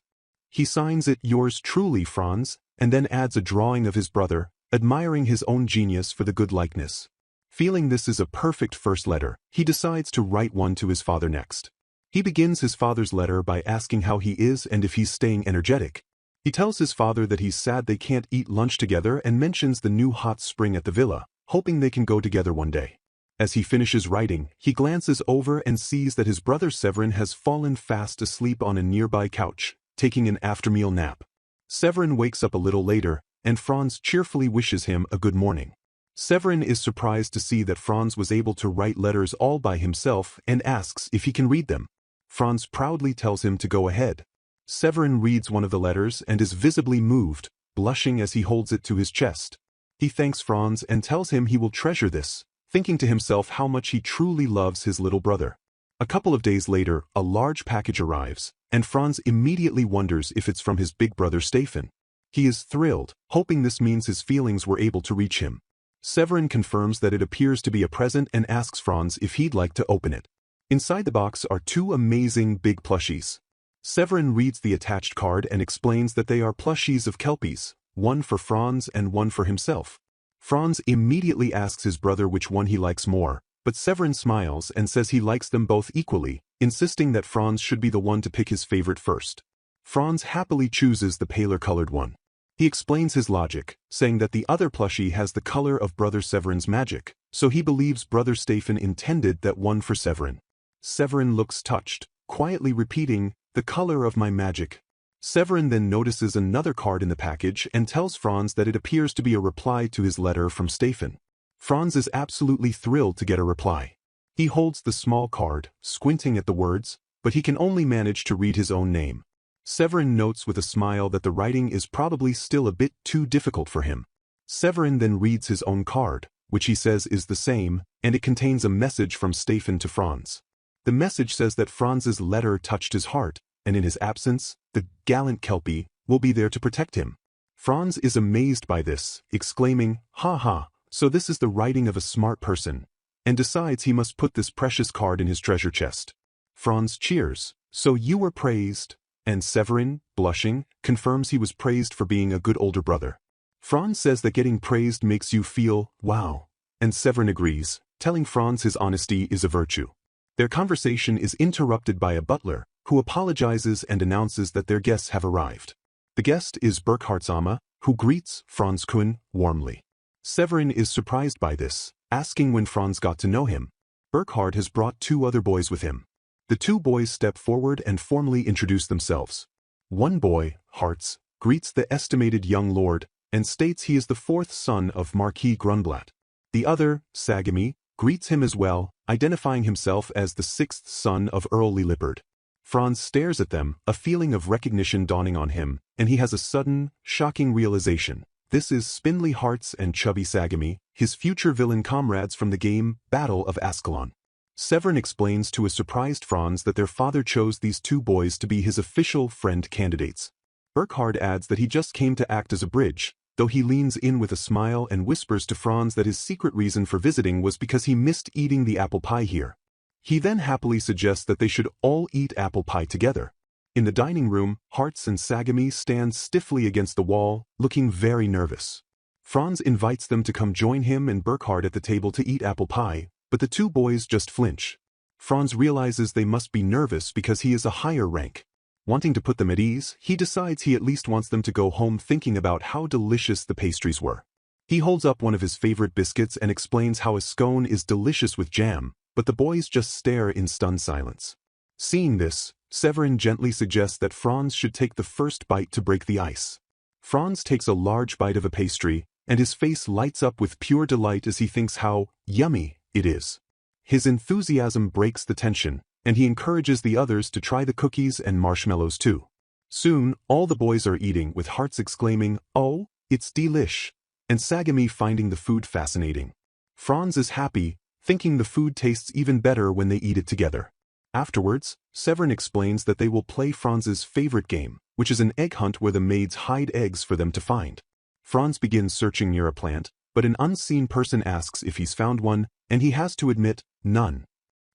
He signs it "Yours truly, Franz," and then adds a drawing of his brother, admiring his own genius for the good likeness. Feeling this is a perfect first letter, he decides to write one to his father next. He begins his father's letter by asking how he is and if he's staying energetic. He tells his father that he's sad they can't eat lunch together and mentions the new hot spring at the villa, hoping they can go together one day. As he finishes writing, he glances over and sees that his brother Severin has fallen fast asleep on a nearby couch, taking an after-meal nap. Severin wakes up a little later, and Franz cheerfully wishes him a good morning. Severin is surprised to see that Franz was able to write letters all by himself and asks if he can read them. Franz proudly tells him to go ahead. Severin reads one of the letters and is visibly moved, blushing as he holds it to his chest. He thanks Franz and tells him he will treasure this, thinking to himself how much he truly loves his little brother. A couple of days later, a large package arrives, and Franz immediately wonders if it's from his big brother Stefan. He is thrilled, hoping this means his feelings were able to reach him. Severin confirms that it appears to be a present and asks Franz if he'd like to open it. Inside the box are two amazing big plushies. Severin reads the attached card and explains that they are plushies of Kelpies, one for Franz and one for himself. Franz immediately asks his brother which one he likes more, but Severin smiles and says he likes them both equally, insisting that Franz should be the one to pick his favorite first. Franz happily chooses the paler-colored one. He explains his logic, saying that the other plushie has the color of brother Severin's magic, so he believes brother Stefan intended that one for Severin. Severin looks touched, quietly repeating, "The color of my magic." Severin then notices another card in the package and tells Franz that it appears to be a reply to his letter from Stefan. Franz is absolutely thrilled to get a reply. He holds the small card, squinting at the words, but he can only manage to read his own name. Severin notes with a smile that the writing is probably still a bit too difficult for him. Severin then reads his own card, which he says is the same, and it contains a message from Stefan to Franz. The message says that Franz's letter touched his heart, and in his absence, the gallant Kelpie will be there to protect him. Franz is amazed by this, exclaiming, "Ha ha, so this is the writing of a smart person," and decides he must put this precious card in his treasure chest. Franz cheers, "So you were praised," and Severin, blushing, confirms he was praised for being a good older brother. Franz says that getting praised makes you feel, wow, and Severin agrees, telling Franz his honesty is a virtue. Their conversation is interrupted by a butler, who apologizes and announces that their guests have arrived. The guest is Burkhart's Amma, who greets Franz Kuhn warmly. Severin is surprised by this, asking when Franz got to know him. Burkhart has brought two other boys with him. The two boys step forward and formally introduce themselves. One boy, Hartz, greets the estimated young lord, and states he is the fourth son of Marquis Grunblatt. The other, Sagami, greets him as well, identifying himself as the sixth son of Earl Lilliput. Franz stares at them, a feeling of recognition dawning on him, and he has a sudden, shocking realization. This is spindly Hearts and chubby Sagami, his future villain comrades from the game Battle of Ascalon. Severin explains to a surprised Franz that their father chose these two boys to be his official friend candidates. Burkhard adds that he just came to act as a bridge, though he leans in with a smile and whispers to Franz that his secret reason for visiting was because he missed eating the apple pie here. He then happily suggests that they should all eat apple pie together. In the dining room, Hearts and Sagami stand stiffly against the wall, looking very nervous. Franz invites them to come join him and Burkhard at the table to eat apple pie, but the two boys just flinch. Franz realizes they must be nervous because he is a higher rank. Wanting to put them at ease, he decides he at least wants them to go home thinking about how delicious the pastries were. He holds up one of his favorite biscuits and explains how a scone is delicious with jam, but the boys just stare in stunned silence. Seeing this, Severin gently suggests that Franz should take the first bite to break the ice. Franz takes a large bite of a pastry, and his face lights up with pure delight as he thinks how yummy it is. His enthusiasm breaks the tension, and he encourages the others to try the cookies and marshmallows too. Soon, all the boys are eating with Hearts exclaiming, "Oh, it's delish," and Sagami finding the food fascinating. Franz is happy, thinking the food tastes even better when they eat it together. Afterwards, Severin explains that they will play Franz's favorite game, which is an egg hunt where the maids hide eggs for them to find. Franz begins searching near a plant, but an unseen person asks if he's found one, and he has to admit, none.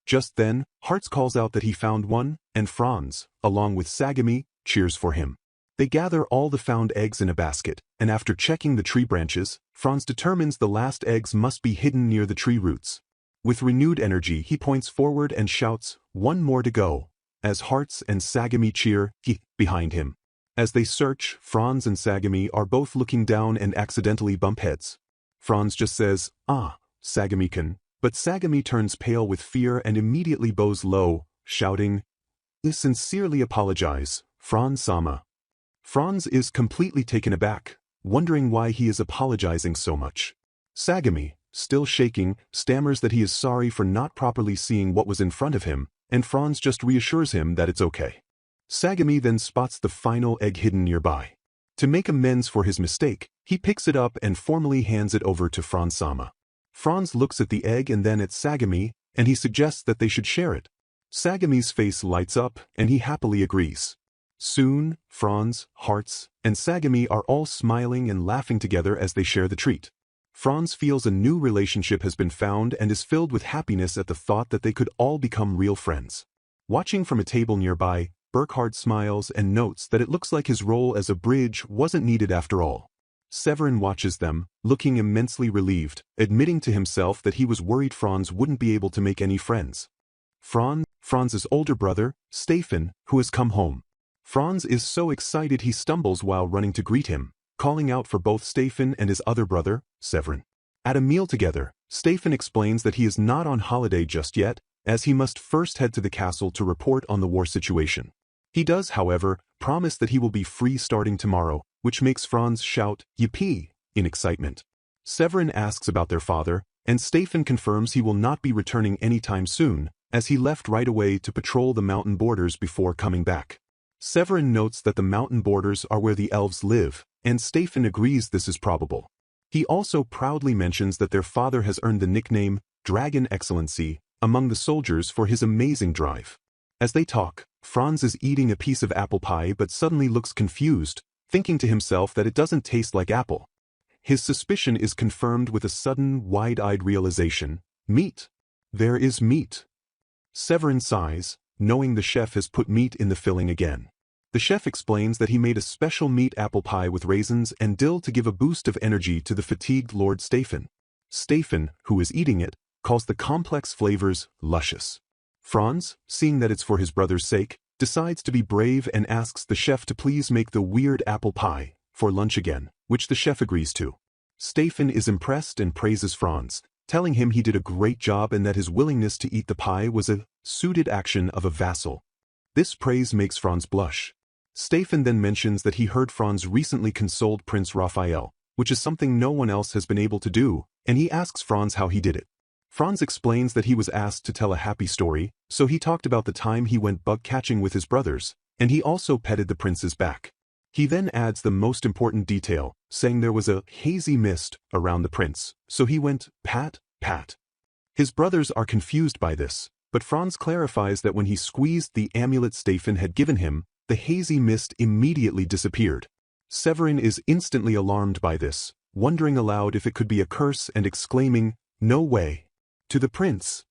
Just then, Hearts calls out that he found one, and Franz, along with Sagami, cheers for him. They gather all the found eggs in a basket, and after checking the tree branches, Franz determines the last eggs must be hidden near the tree roots. With renewed energy he points forward and shouts, "One more to go," as Hearts and Sagami cheer, behind him. As they search, Franz and Sagami are both looking down and accidentally bump heads. Franz just says, "Ah, Sagami-kun," but Sagami turns pale with fear and immediately bows low, shouting, "I sincerely apologize, Franz-sama." Franz is completely taken aback, wondering why he is apologizing so much. Sagami, still shaking, stammers that he is sorry for not properly seeing what was in front of him, and Franz just reassures him that it's okay. Sagami then spots the final egg hidden nearby. To make amends for his mistake, he picks it up and formally hands it over to Franz-sama. Franz looks at the egg and then at Sagami, and he suggests that they should share it. Sagami's face lights up, and he happily agrees. Soon, Franz, Hearts, and Sagami are all smiling and laughing together as they share the treat. Franz feels a new relationship has been found and is filled with happiness at the thought that they could all become real friends. Watching from a table nearby, Burkhard smiles and notes that it looks like his role as a bridge wasn't needed after all. Severin watches them, looking immensely relieved, admitting to himself that he was worried Franz wouldn't be able to make any friends. Franz's older brother, Stefan, who has come home. Franz is so excited he stumbles while running to greet him, calling out for both Stefan and his other brother, Severin. At a meal together, Stefan explains that he is not on holiday just yet, as he must first head to the castle to report on the war situation. He does, however, promise that he will be free starting tomorrow, which makes Franz shout, "Yippee!" in excitement. Severin asks about their father, and Stefan confirms he will not be returning anytime soon, as he left right away to patrol the mountain borders before coming back. Severin notes that the mountain borders are where the elves live, and Stefan agrees this is probable. He also proudly mentions that their father has earned the nickname, Dragon Excellency, among the soldiers for his amazing drive. As they talk, Franz is eating a piece of apple pie but suddenly looks confused, thinking to himself that it doesn't taste like apple. His suspicion is confirmed with a sudden, wide-eyed realization, meat. There is meat. Severin sighs, knowing the chef has put meat in the filling again. The chef explains that he made a special meat apple pie with raisins and dill to give a boost of energy to the fatigued Lord Stefan. Stefan, who is eating it, calls the complex flavors luscious. Franz, seeing that it's for his brother's sake, decides to be brave and asks the chef to please make the weird apple pie for lunch again, which the chef agrees to. Stefan is impressed and praises Franz, telling him he did a great job and that his willingness to eat the pie was a suited action of a vassal. This praise makes Franz blush. Stefan then mentions that he heard Franz recently consoled Prince Raphael, which is something no one else has been able to do, and he asks Franz how he did it. Franz explains that he was asked to tell a happy story, so he talked about the time he went bug catching with his brothers, and he also petted the prince's back. He then adds the most important detail, saying there was a hazy mist around the prince, so he went pat, pat. His brothers are confused by this, but Franz clarifies that when he squeezed the amulet Stefan had given him, the hazy mist immediately disappeared. Severin is instantly alarmed by this, wondering aloud if it could be a curse and exclaiming, "No way!" to the prince.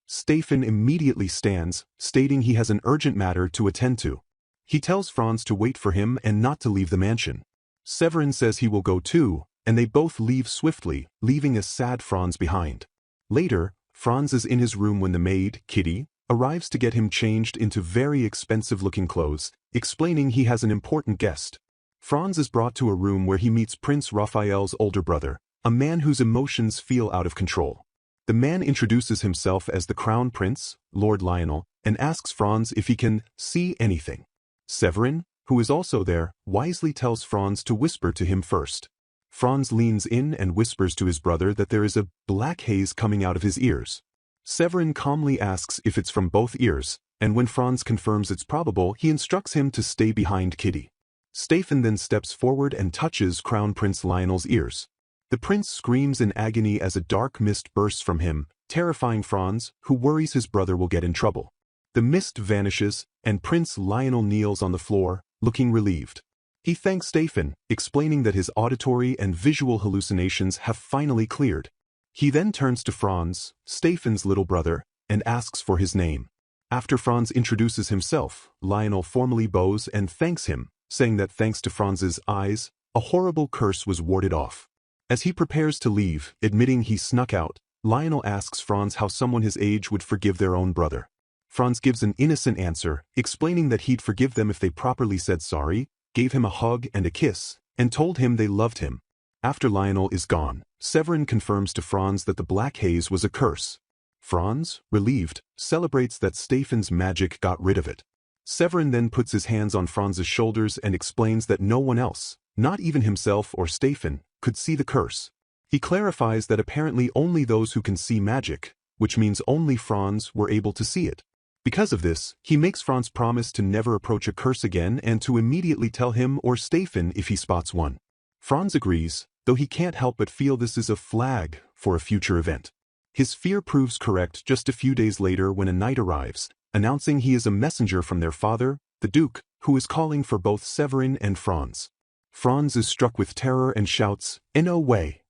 Stefan immediately stands, stating he has an urgent matter to attend to. He tells Franz to wait for him and not to leave the mansion. Severin says he will go too, and they both leave swiftly, leaving a sad Franz behind. Later, Franz is in his room when the maid, Kitty, arrives to get him changed into very expensive-looking clothes, explaining he has an important guest. Franz is brought to a room where he meets Prince Raphael's older brother, a man whose emotions feel out of control. The man introduces himself as the Crown Prince, Lord Lionel, and asks Franz if he can see anything. Severin, who is also there, wisely tells Franz to whisper to him first. Franz leans in and whispers to his brother that there is a black haze coming out of his ears. Severin calmly asks if it's from both ears, and when Franz confirms it's probable, he instructs him to stay behind Kitty. Stefan then steps forward and touches Crown Prince Lionel's ears. The prince screams in agony as a dark mist bursts from him, terrifying Franz, who worries his brother will get in trouble. The mist vanishes, and Prince Lionel kneels on the floor, looking relieved. He thanks Stefan, explaining that his auditory and visual hallucinations have finally cleared. He then turns to Franz, Stefan's little brother, and asks for his name. After Franz introduces himself, Lionel formally bows and thanks him, saying that thanks to Franz's eyes, a horrible curse was warded off. As he prepares to leave, admitting he snuck out, Lionel asks Franz how someone his age would forgive their own brother. Franz gives an innocent answer, explaining that he'd forgive them if they properly said sorry, gave him a hug and a kiss, and told him they loved him. After Lionel is gone, Severin confirms to Franz that the black haze was a curse. Franz, relieved, celebrates that Stefan's magic got rid of it. Severin then puts his hands on Franz's shoulders and explains that no one else, not even himself or Stefan, could see the curse. He clarifies that apparently only those who can see magic, which means only Franz, were able to see it. Because of this, he makes Franz promise to never approach a curse again and to immediately tell him or Stefan if he spots one. Franz agrees, though he can't help but feel this is a flag for a future event. His fear proves correct just a few days later when a knight arrives, announcing he is a messenger from their father, the Duke, who is calling for both Severin and Franz. Franz is struck with terror and shouts, "No way!"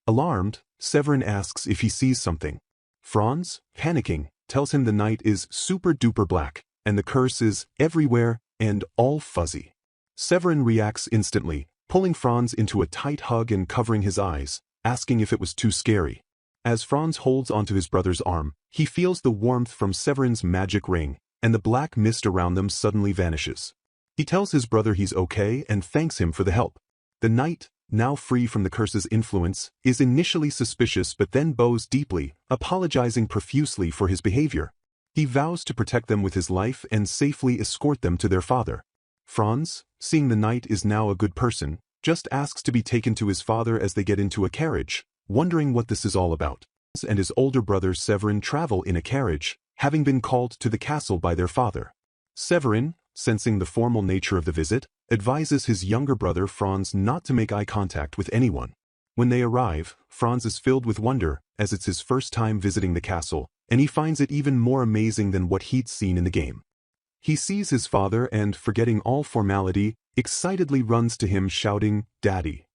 Alarmed, Severin asks if he sees something. Franz, panicking, tells him the night is super-duper black, and the curse is everywhere and all fuzzy. Severin reacts instantly, pulling Franz into a tight hug and covering his eyes, asking if it was too scary. As Franz holds onto his brother's arm, he feels the warmth from Severin's magic ring, and the black mist around them suddenly vanishes. He tells his brother he's okay and thanks him for the help. The knight, now free from the curse's influence, is initially suspicious but then bows deeply, apologizing profusely for his behavior. He vows to protect them with his life and safely escort them to their father. Franz, seeing the knight is now a good person, just asks to be taken to his father as they get into a carriage, wondering what this is all about. Franz and his older brother Severin travel in a carriage, having been called to the castle by their father. Severin, sensing the formal nature of the visit, advises his younger brother Franz not to make eye contact with anyone. When they arrive, Franz is filled with wonder, as it's his first time visiting the castle, and he finds it even more amazing than what he'd seen in the game. He sees his father and, forgetting all formality, excitedly runs to him shouting, "Daddy."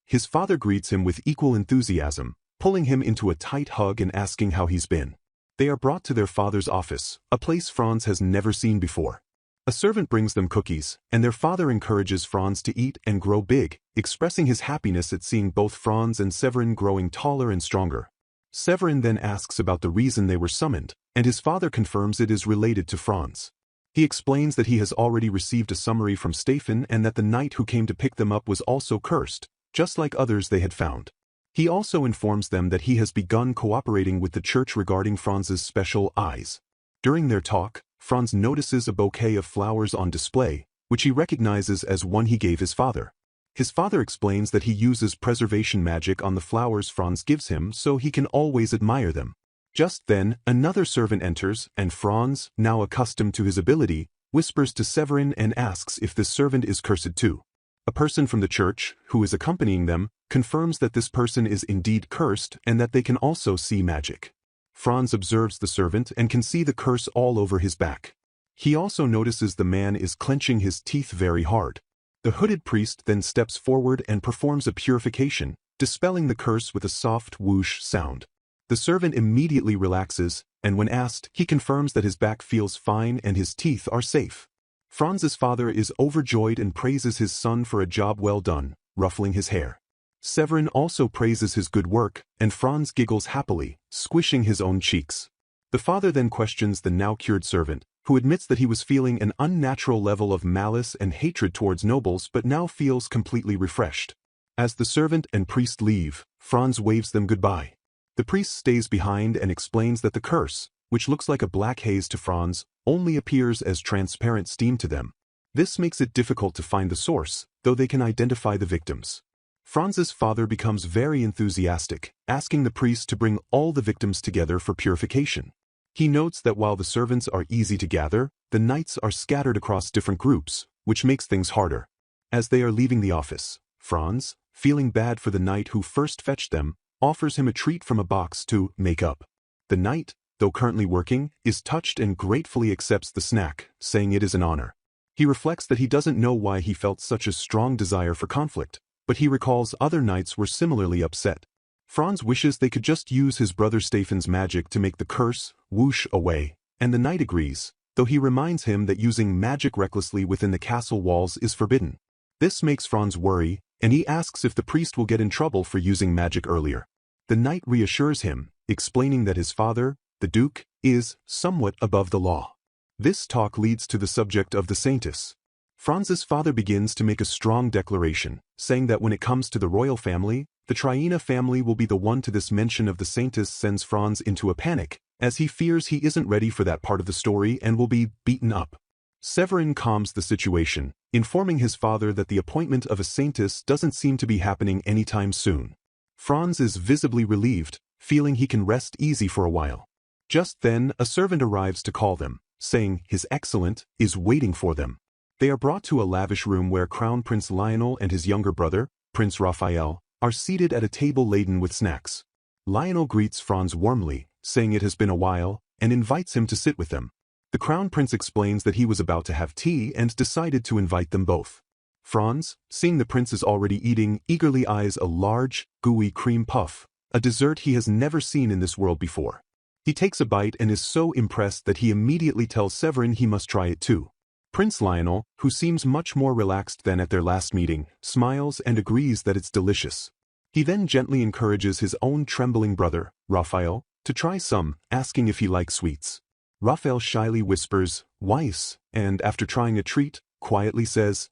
His father greets him with equal enthusiasm, pulling him into a tight hug and asking how he's been. They are brought to their father's office, a place Franz has never seen before. A servant brings them cookies, and their father encourages Franz to eat and grow big, expressing his happiness at seeing both Franz and Severin growing taller and stronger. Severin then asks about the reason they were summoned, and his father confirms it is related to Franz. He explains that he has already received a summary from Stefan and that the knight who came to pick them up was also cursed, just like others they had found. He also informs them that he has begun cooperating with the church regarding Franz's special eyes. During their talk, Franz notices a bouquet of flowers on display, which he recognizes as one he gave his father. His father explains that he uses preservation magic on the flowers Franz gives him so he can always admire them. Just then, another servant enters, and Franz, now accustomed to his ability, whispers to Severin and asks if this servant is cursed too. A person from the church, who is accompanying them, confirms that this person is indeed cursed and that they can also see magic. Franz observes the servant and can see the curse all over his back. He also notices the man is clenching his teeth very hard. The hooded priest then steps forward and performs a purification, dispelling the curse with a soft whoosh sound. The servant immediately relaxes, and when asked, he confirms that his back feels fine and his teeth are safe. Franz's father is overjoyed and praises his son for a job well done, ruffling his hair. Severin also praises his good work, and Franz giggles happily, squishing his own cheeks. The father then questions the now-cured servant, who admits that he was feeling an unnatural level of malice and hatred towards nobles but now feels completely refreshed. As the servant and priest leave, Franz waves them goodbye. The priest stays behind and explains that the curse, which looks like a black haze to Franz, only appears as transparent steam to them. This makes it difficult to find the source, though they can identify the victims. Franz's father becomes very enthusiastic, asking the priest to bring all the victims together for purification. He notes that while the servants are easy to gather, the knights are scattered across different groups, which makes things harder. As they are leaving the office, Franz, feeling bad for the knight who first fetched them, offers him a treat from a box to make up. The knight, though currently working, is touched and gratefully accepts the snack, saying it is an honor. He reflects that he doesn't know why he felt such a strong desire for conflict, but he recalls other knights were similarly upset. Franz wishes they could just use his brother Stefan's magic to make the curse whoosh away, and the knight agrees, though he reminds him that using magic recklessly within the castle walls is forbidden. This makes Franz worry, and he asks if the priest will get in trouble for using magic earlier. The knight reassures him, explaining that his father, the Duke, is somewhat above the law. This talk leads to the subject of the Saintess. Franz's father begins to make a strong declaration, saying that when it comes to the royal family, the Triena family will be the one to. This mention of the Saintess sends Franz into a panic, as he fears he isn't ready for that part of the story and will be beaten up. Severin calms the situation, informing his father that the appointment of a Saintess doesn't seem to be happening anytime soon. Franz is visibly relieved, feeling he can rest easy for a while. Just then, a servant arrives to call them, saying His Excellent is waiting for them. They are brought to a lavish room where Crown Prince Lionel and his younger brother, Prince Raphael, are seated at a table laden with snacks. Lionel greets Franz warmly, saying it has been a while, and invites him to sit with them. The Crown Prince explains that he was about to have tea and decided to invite them both. Franz, seeing the prince is already eating, eagerly eyes a large, gooey cream puff, a dessert he has never seen in this world before. He takes a bite and is so impressed that he immediately tells Severin he must try it too. Prince Lionel, who seems much more relaxed than at their last meeting, smiles and agrees that it's delicious. He then gently encourages his own trembling brother, Raphael, to try some, asking if he likes sweets. Raphael shyly whispers, "Weiss," and after trying a treat, quietly says,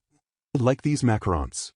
"Like these macarons."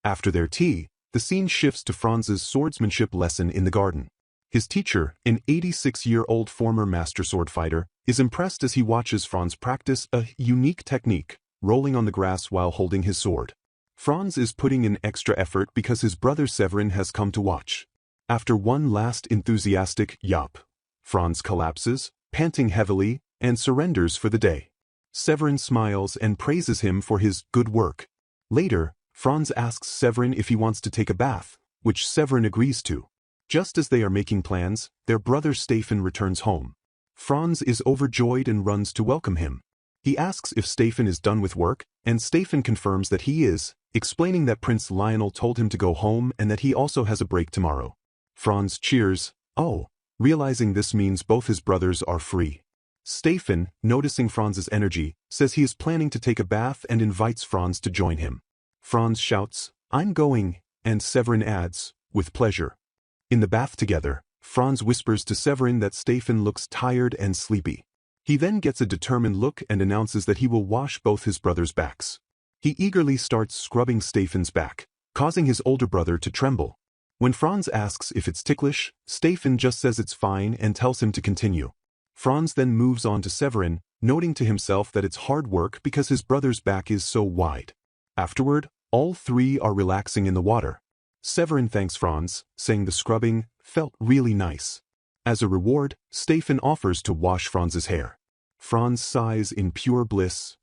After their tea, the scene shifts to Franz's swordsmanship lesson in the garden. His teacher, an 86-year-old former master sword fighter, is impressed as he watches Franz practice a unique technique, rolling on the grass while holding his sword. Franz is putting in extra effort because his brother Severin has come to watch. After one last enthusiastic "yup," Franz collapses, panting heavily, and surrenders for the day. Severin smiles and praises him for his good work. Later, Franz asks Severin if he wants to take a bath, which Severin agrees to. Just as they are making plans, their brother Stefan returns home. Franz is overjoyed and runs to welcome him. He asks if Stefan is done with work, and Stefan confirms that he is, explaining that Prince Lionel told him to go home and that he also has a break tomorrow. Franz cheers, "Oh," realizing this means both his brothers are free. Stefan, noticing Franz's energy, says he is planning to take a bath and invites Franz to join him. Franz shouts, "I'm going," and Severin adds, "With pleasure." In the bath together, Franz whispers to Severin that Stefan looks tired and sleepy. He then gets a determined look and announces that he will wash both his brothers' backs. He eagerly starts scrubbing Stefan's back, causing his older brother to tremble. When Franz asks if it's ticklish, Stefan just says it's fine and tells him to continue. Franz then moves on to Severin, noting to himself that it's hard work because his brother's back is so wide. Afterward, All three are relaxing in the water. Severin thanks Franz, saying the scrubbing felt really nice. As a reward, Stefan offers to wash Franz's hair. Franz sighs in pure bliss,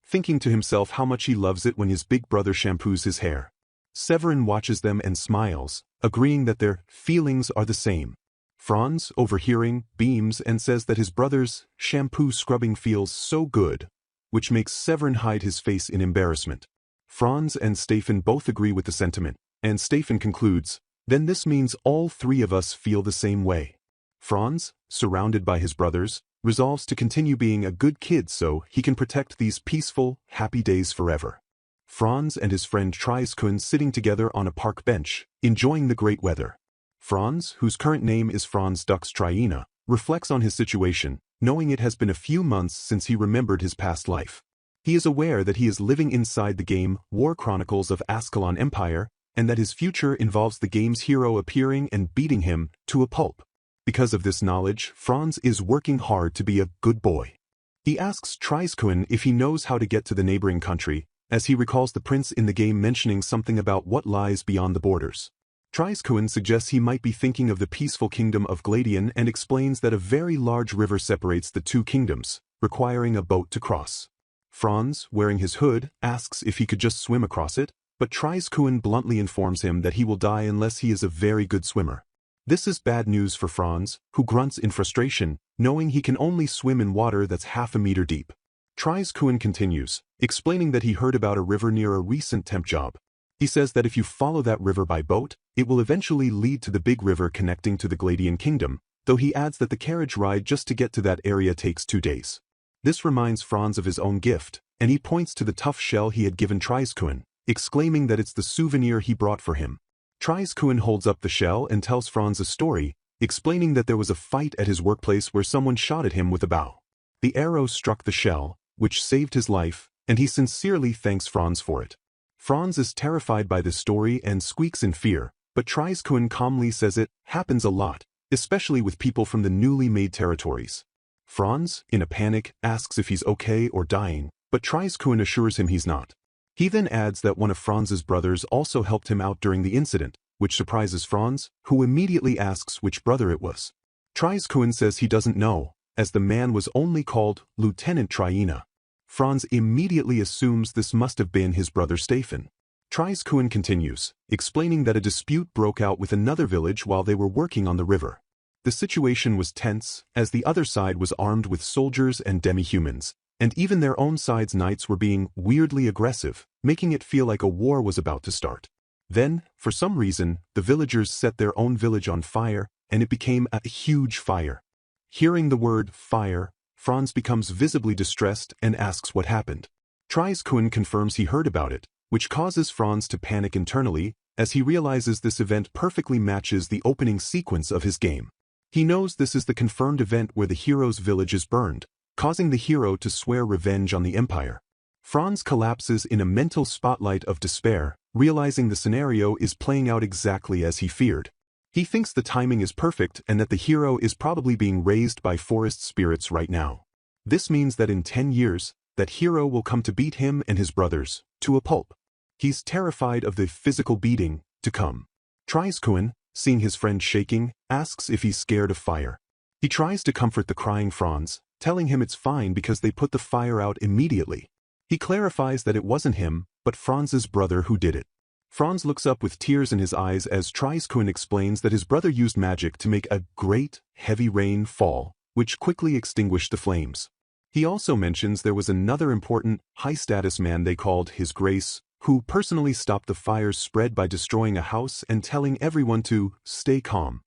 thinking to himself how much he loves it when his big brother shampoos his hair. Severin watches them and smiles, agreeing that their feelings are the same. Franz, overhearing, beams and says that his brother's shampoo scrubbing feels so good, which makes Severin hide his face in embarrassment. Franz and Stefan both agree with the sentiment, and Stefan concludes, "Then this means all three of us feel the same way." Franz, surrounded by his brothers, resolves to continue being a good kid so he can protect these peaceful, happy days forever. Franz and his friend Treiskun sitting together on a park bench, enjoying the great weather. Franz, whose current name is Franz Dux Triena, reflects on his situation, knowing it has been a few months since he remembered his past life. He is aware that he is living inside the game War Chronicles of Ascalon Empire, and that his future involves the game's hero appearing and beating him to a pulp. Because of this knowledge, Franz is working hard to be a good boy. He asks Treiskun if he knows how to get to the neighboring country, as he recalls the prince in the game mentioning something about what lies beyond the borders. Treiskun suggests he might be thinking of the peaceful kingdom of Gladian and explains that a very large river separates the two kingdoms, requiring a boat to cross. Franz, wearing his hood, asks if he could just swim across it, but Treiskun bluntly informs him that he will die unless he is a very good swimmer. This is bad news for Franz, who grunts in frustration, knowing he can only swim in water that's half a meter deep. Treiskun continues, explaining that he heard about a river near a recent temp job. He says that if you follow that river by boat, it will eventually lead to the big river connecting to the Gladian kingdom, though he adds that the carriage ride just to get to that area takes 2 days. This reminds Franz of his own gift, and he points to the tough shell he had given Treiskun, exclaiming that it's the souvenir he brought for him. Treiskun holds up the shell and tells Franz a story, explaining that there was a fight at his workplace where someone shot at him with a bow. The arrow struck the shell, which saved his life, and he sincerely thanks Franz for it. Franz is terrified by this story and squeaks in fear, but Treiskun calmly says it happens a lot, especially with people from the newly made territories. Franz, in a panic, asks if he's okay or dying, but Treiskun assures him he's not. He then adds that one of Franz's brothers also helped him out during the incident, which surprises Franz, who immediately asks which brother it was. Treiskun says he doesn't know, as the man was only called Lieutenant Triena. Franz immediately assumes this must have been his brother Stefan. Treiskun continues, explaining that a dispute broke out with another village while they were working on the river. The situation was tense, as the other side was armed with soldiers and demi-humans, and even their own side's knights were being weirdly aggressive, making it feel like a war was about to start. Then, for some reason, the villagers set their own village on fire, and it became a huge fire. Hearing the word fire, Franz becomes visibly distressed and asks what happened. Treiskun confirms he heard about it, which causes Franz to panic internally, as he realizes this event perfectly matches the opening sequence of his game. He knows this is the confirmed event where the hero's village is burned, causing the hero to swear revenge on the Empire. Franz collapses in a mental spotlight of despair, realizing the scenario is playing out exactly as he feared. He thinks the timing is perfect and that the hero is probably being raised by forest spirits right now. This means that in 10 years, that hero will come to beat him and his brothers to a pulp. He's terrified of the physical beating to come. Treiskun, seeing his friend shaking, asks if he's scared of fire. He tries to comfort the crying Franz, telling him it's fine because they put the fire out immediately. He clarifies that it wasn't him, but Franz's brother who did it. Franz looks up with tears in his eyes as Treiskun explains that his brother used magic to make a great, heavy rain fall, which quickly extinguished the flames. He also mentions there was another important, high-status man they called His Grace, who personally stopped the fire's spread by destroying a house and telling everyone to stay calm.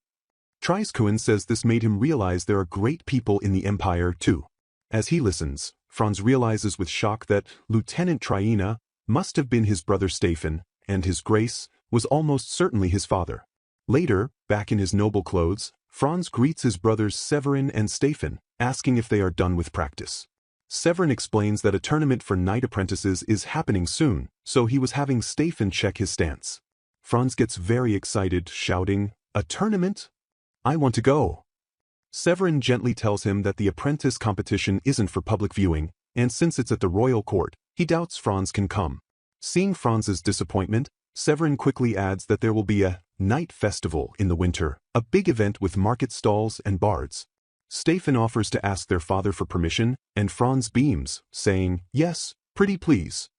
Treiskun says this made him realize there are great people in the Empire too. As he listens, Franz realizes with shock that Lieutenant Triena must have been his brother Stefan, and His Grace was almost certainly his father. Later, back in his noble clothes, Franz greets his brothers Severin and Stefan, asking if they are done with practice. Severin explains that a tournament for knight apprentices is happening soon, so he was having Stefan check his stance. Franz gets very excited, shouting, "A tournament? I want to go." Severin gently tells him that the apprentice competition isn't for public viewing, and since it's at the royal court, he doubts Franz can come. Seeing Franz's disappointment, Severin quickly adds that there will be a night festival in the winter, a big event with market stalls and bards. Stefan offers to ask their father for permission, and Franz beams, saying, "Yes, pretty please."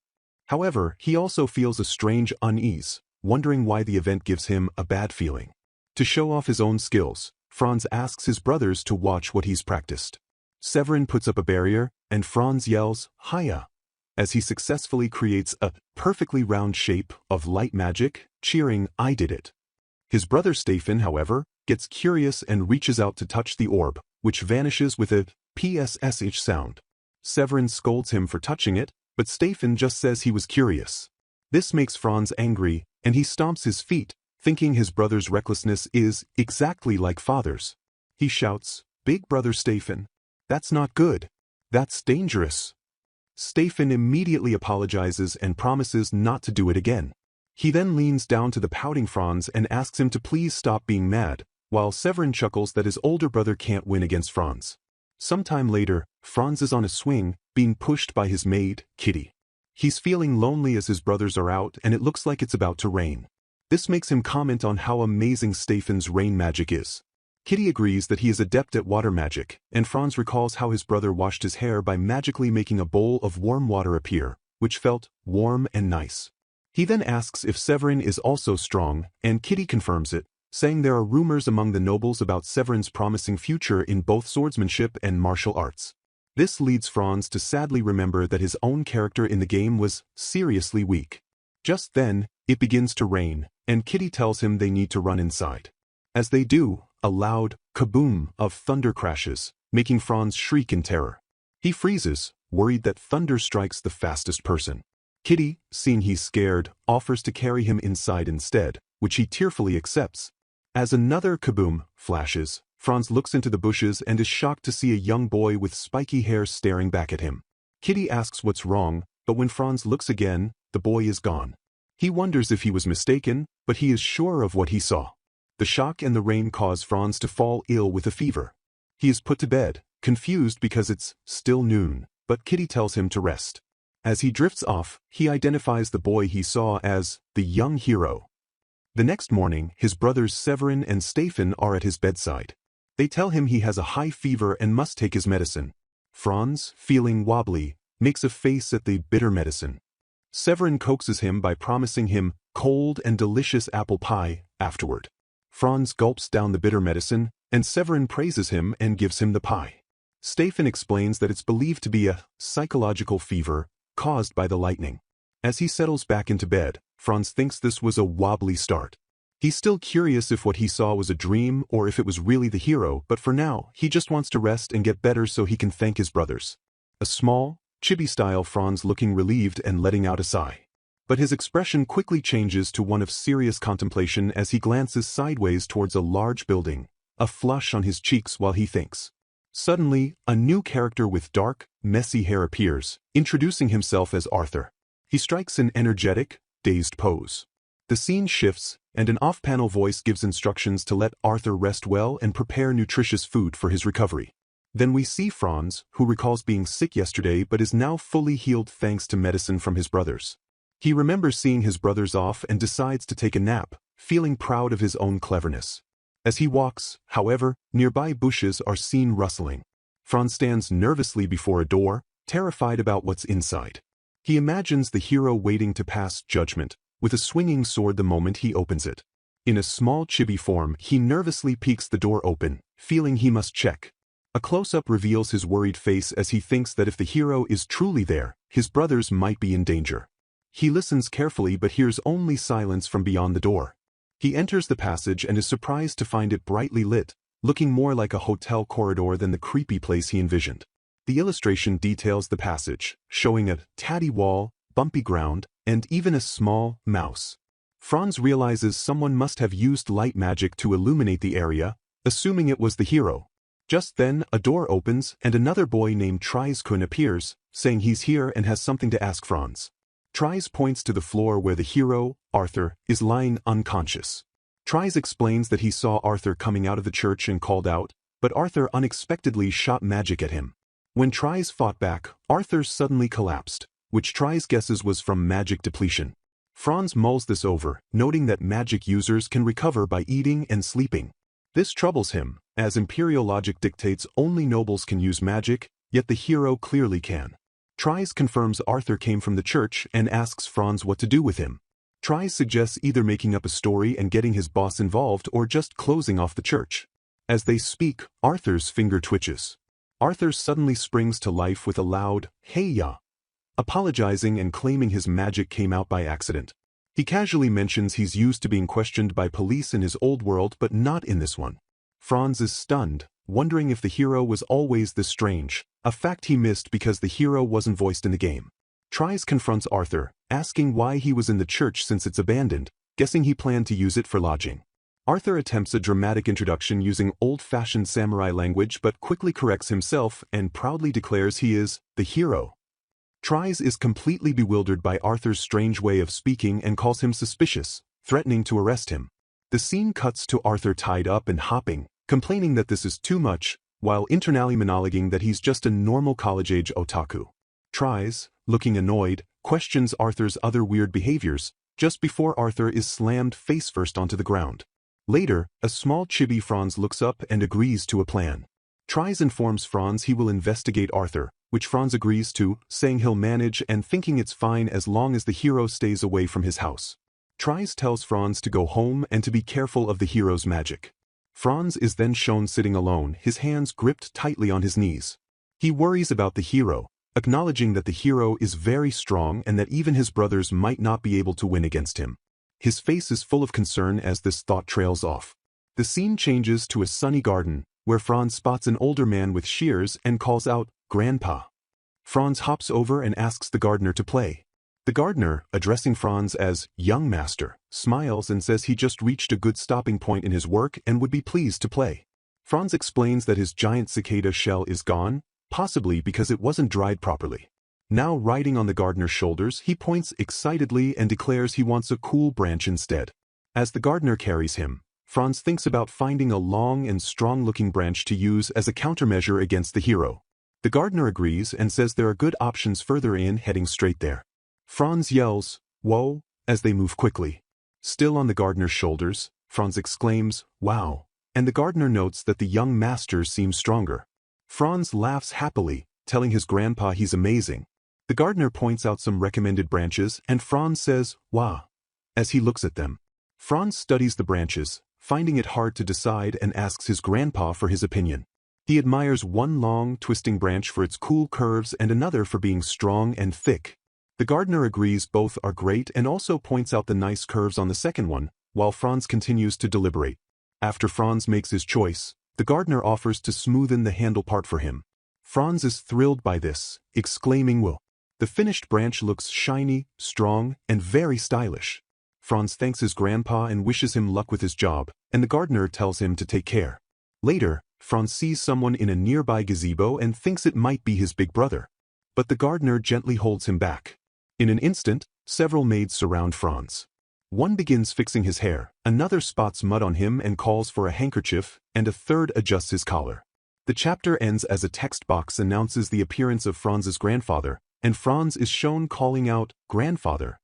However, he also feels a strange unease, wondering why the event gives him a bad feeling. To show off his own skills, Franz asks his brothers to watch what he's practiced. Severin puts up a barrier, and Franz yells, "Hiya!" as he successfully creates a perfectly round shape of light magic, cheering, "I did it." His brother Stefan, however, gets curious and reaches out to touch the orb, which vanishes with a pssh sound. Severin scolds him for touching it, but Stefan just says he was curious. This makes Franz angry, and he stomps his feet, thinking his brother's recklessness is exactly like father's. He shouts, "Big brother Stefan, that's not good. That's dangerous." Stefan immediately apologizes and promises not to do it again. He then leans down to the pouting Franz and asks him to please stop being mad, while Severin chuckles that his older brother can't win against Franz. Sometime later, Franz is on a swing, being pushed by his maid, Kitty. He's feeling lonely as his brothers are out and it looks like it's about to rain. This makes him comment on how amazing Stefan's rain magic is. Kitty agrees that he is adept at water magic, and Franz recalls how his brother washed his hair by magically making a bowl of warm water appear, which felt warm and nice. He then asks if Severin is also strong, and Kitty confirms it, saying there are rumors among the nobles about Severin's promising future in both swordsmanship and martial arts. This leads Franz to sadly remember that his own character in the game was seriously weak. Just then, it begins to rain, and Kitty tells him they need to run inside. As they do, a loud kaboom of thunder crashes, making Franz shriek in terror. He freezes, worried that thunder strikes the fastest person. Kitty, seeing he's scared, offers to carry him inside instead, which he tearfully accepts. As another kaboom flashes, Franz looks into the bushes and is shocked to see a young boy with spiky hair staring back at him. Kitty asks what's wrong, but when Franz looks again, the boy is gone. He wonders if he was mistaken, but he is sure of what he saw. The shock and the rain cause Franz to fall ill with a fever. He is put to bed, confused because it's still noon, but Kitty tells him to rest. As he drifts off, he identifies the boy he saw as the young hero. The next morning, his brothers Severin and Stefan are at his bedside. They tell him he has a high fever and must take his medicine. Franz, feeling wobbly, makes a face at the bitter medicine. Severin coaxes him by promising him cold and delicious apple pie afterward. Franz gulps down the bitter medicine, and Severin praises him and gives him the pie. Stefan explains that it's believed to be a psychological fever caused by the lightning. As he settles back into bed, Franz thinks this was a wobbly start. He's still curious if what he saw was a dream or if it was really the hero, but for now, he just wants to rest and get better so he can thank his brothers. A small, chibi-style Franz looking relieved and letting out a sigh. But his expression quickly changes to one of serious contemplation as he glances sideways towards a large building, a flush on his cheeks while he thinks. Suddenly, a new character with dark, messy hair appears, introducing himself as Arthur. He strikes an energetic, dazed pose. The scene shifts, and an off-panel voice gives instructions to let Arthur rest well and prepare nutritious food for his recovery. Then we see Franz, who recalls being sick yesterday but is now fully healed thanks to medicine from his brothers. He remembers seeing his brothers off and decides to take a nap, feeling proud of his own cleverness. As he walks, however, nearby bushes are seen rustling. Franz stands nervously before a door, terrified about what's inside. He imagines the hero waiting to pass judgment, with a swinging sword the moment he opens it. In a small chibi form, he nervously peeks the door open, feeling he must check. A close-up reveals his worried face as he thinks that if the hero is truly there, his brothers might be in danger. He listens carefully but hears only silence from beyond the door. He enters the passage and is surprised to find it brightly lit, looking more like a hotel corridor than the creepy place he envisioned. The illustration details the passage, showing a tatty wall, bumpy ground, and even a small mouse. Franz realizes someone must have used light magic to illuminate the area, assuming it was the hero. Just then, a door opens and another boy named Treize-kun appears, saying he's here and has something to ask Franz. Treize points to the floor where the hero, Arthur, is lying unconscious. Treize explains that he saw Arthur coming out of the church and called out, but Arthur unexpectedly shot magic at him. When Treize fought back, Arthur suddenly collapsed, which Tries guesses was from magic depletion. Franz mulls this over, noting that magic users can recover by eating and sleeping. This troubles him, as imperial logic dictates only nobles can use magic, yet the hero clearly can. Tries confirms Arthur came from the church and asks Franz what to do with him. Tries suggests either making up a story and getting his boss involved or just closing off the church. As they speak, Arthur's finger twitches. Arthur suddenly springs to life with a loud, "Hey-ya!" apologizing and claiming his magic came out by accident. He casually mentions he's used to being questioned by police in his old world but not in this one. Franz is stunned, wondering if the hero was always this strange, a fact he missed because the hero wasn't voiced in the game. Tries confronts Arthur, asking why he was in the church since it's abandoned, guessing he planned to use it for lodging. Arthur attempts a dramatic introduction using old-fashioned samurai language but quickly corrects himself and proudly declares he is the hero. Tries is completely bewildered by Arthur's strange way of speaking and calls him suspicious, threatening to arrest him. The scene cuts to Arthur tied up and hopping, complaining that this is too much, while internally monologuing that he's just a normal college-age otaku. Tries, looking annoyed, questions Arthur's other weird behaviors, just before Arthur is slammed face-first onto the ground. Later, a small chibi Franz looks up and agrees to a plan. Tries informs Franz he will investigate Arthur, which Franz agrees to, saying he'll manage and thinking it's fine as long as the hero stays away from his house. Tries tells Franz to go home and to be careful of the hero's magic. Franz is then shown sitting alone, his hands gripped tightly on his knees. He worries about the hero, acknowledging that the hero is very strong and that even his brothers might not be able to win against him. His face is full of concern as this thought trails off. The scene changes to a sunny garden, where Franz spots an older man with shears and calls out, "Grandpa." Franz hops over and asks the gardener to play. The gardener, addressing Franz as young master, smiles and says he just reached a good stopping point in his work and would be pleased to play. Franz explains that his giant cicada shell is gone, possibly because it wasn't dried properly. Now riding on the gardener's shoulders, he points excitedly and declares he wants a cool branch instead. As the gardener carries him, Franz thinks about finding a long and strong-looking branch to use as a countermeasure against the hero. The gardener agrees and says there are good options further in heading straight there. Franz yells, "Whoa," as they move quickly. Still on the gardener's shoulders, Franz exclaims, "Wow," and the gardener notes that the young master seems stronger. Franz laughs happily, telling his grandpa he's amazing. The gardener points out some recommended branches and Franz says, "Wah," as he looks at them. Franz studies the branches, finding it hard to decide and asks his grandpa for his opinion. He admires one long, twisting branch for its cool curves and another for being strong and thick. The gardener agrees both are great and also points out the nice curves on the second one, while Franz continues to deliberate. After Franz makes his choice, the gardener offers to smoothen the handle part for him. Franz is thrilled by this, exclaiming, "Will." The finished branch looks shiny, strong, and very stylish. Franz thanks his grandpa and wishes him luck with his job, and the gardener tells him to take care. Later, Franz sees someone in a nearby gazebo and thinks it might be his big brother. But the gardener gently holds him back. In an instant, several maids surround Franz. One begins fixing his hair, another spots mud on him and calls for a handkerchief, and a third adjusts his collar. The chapter ends as a text box announces the appearance of Franz's grandfather, and Franz is shown calling out, "Grandfather,"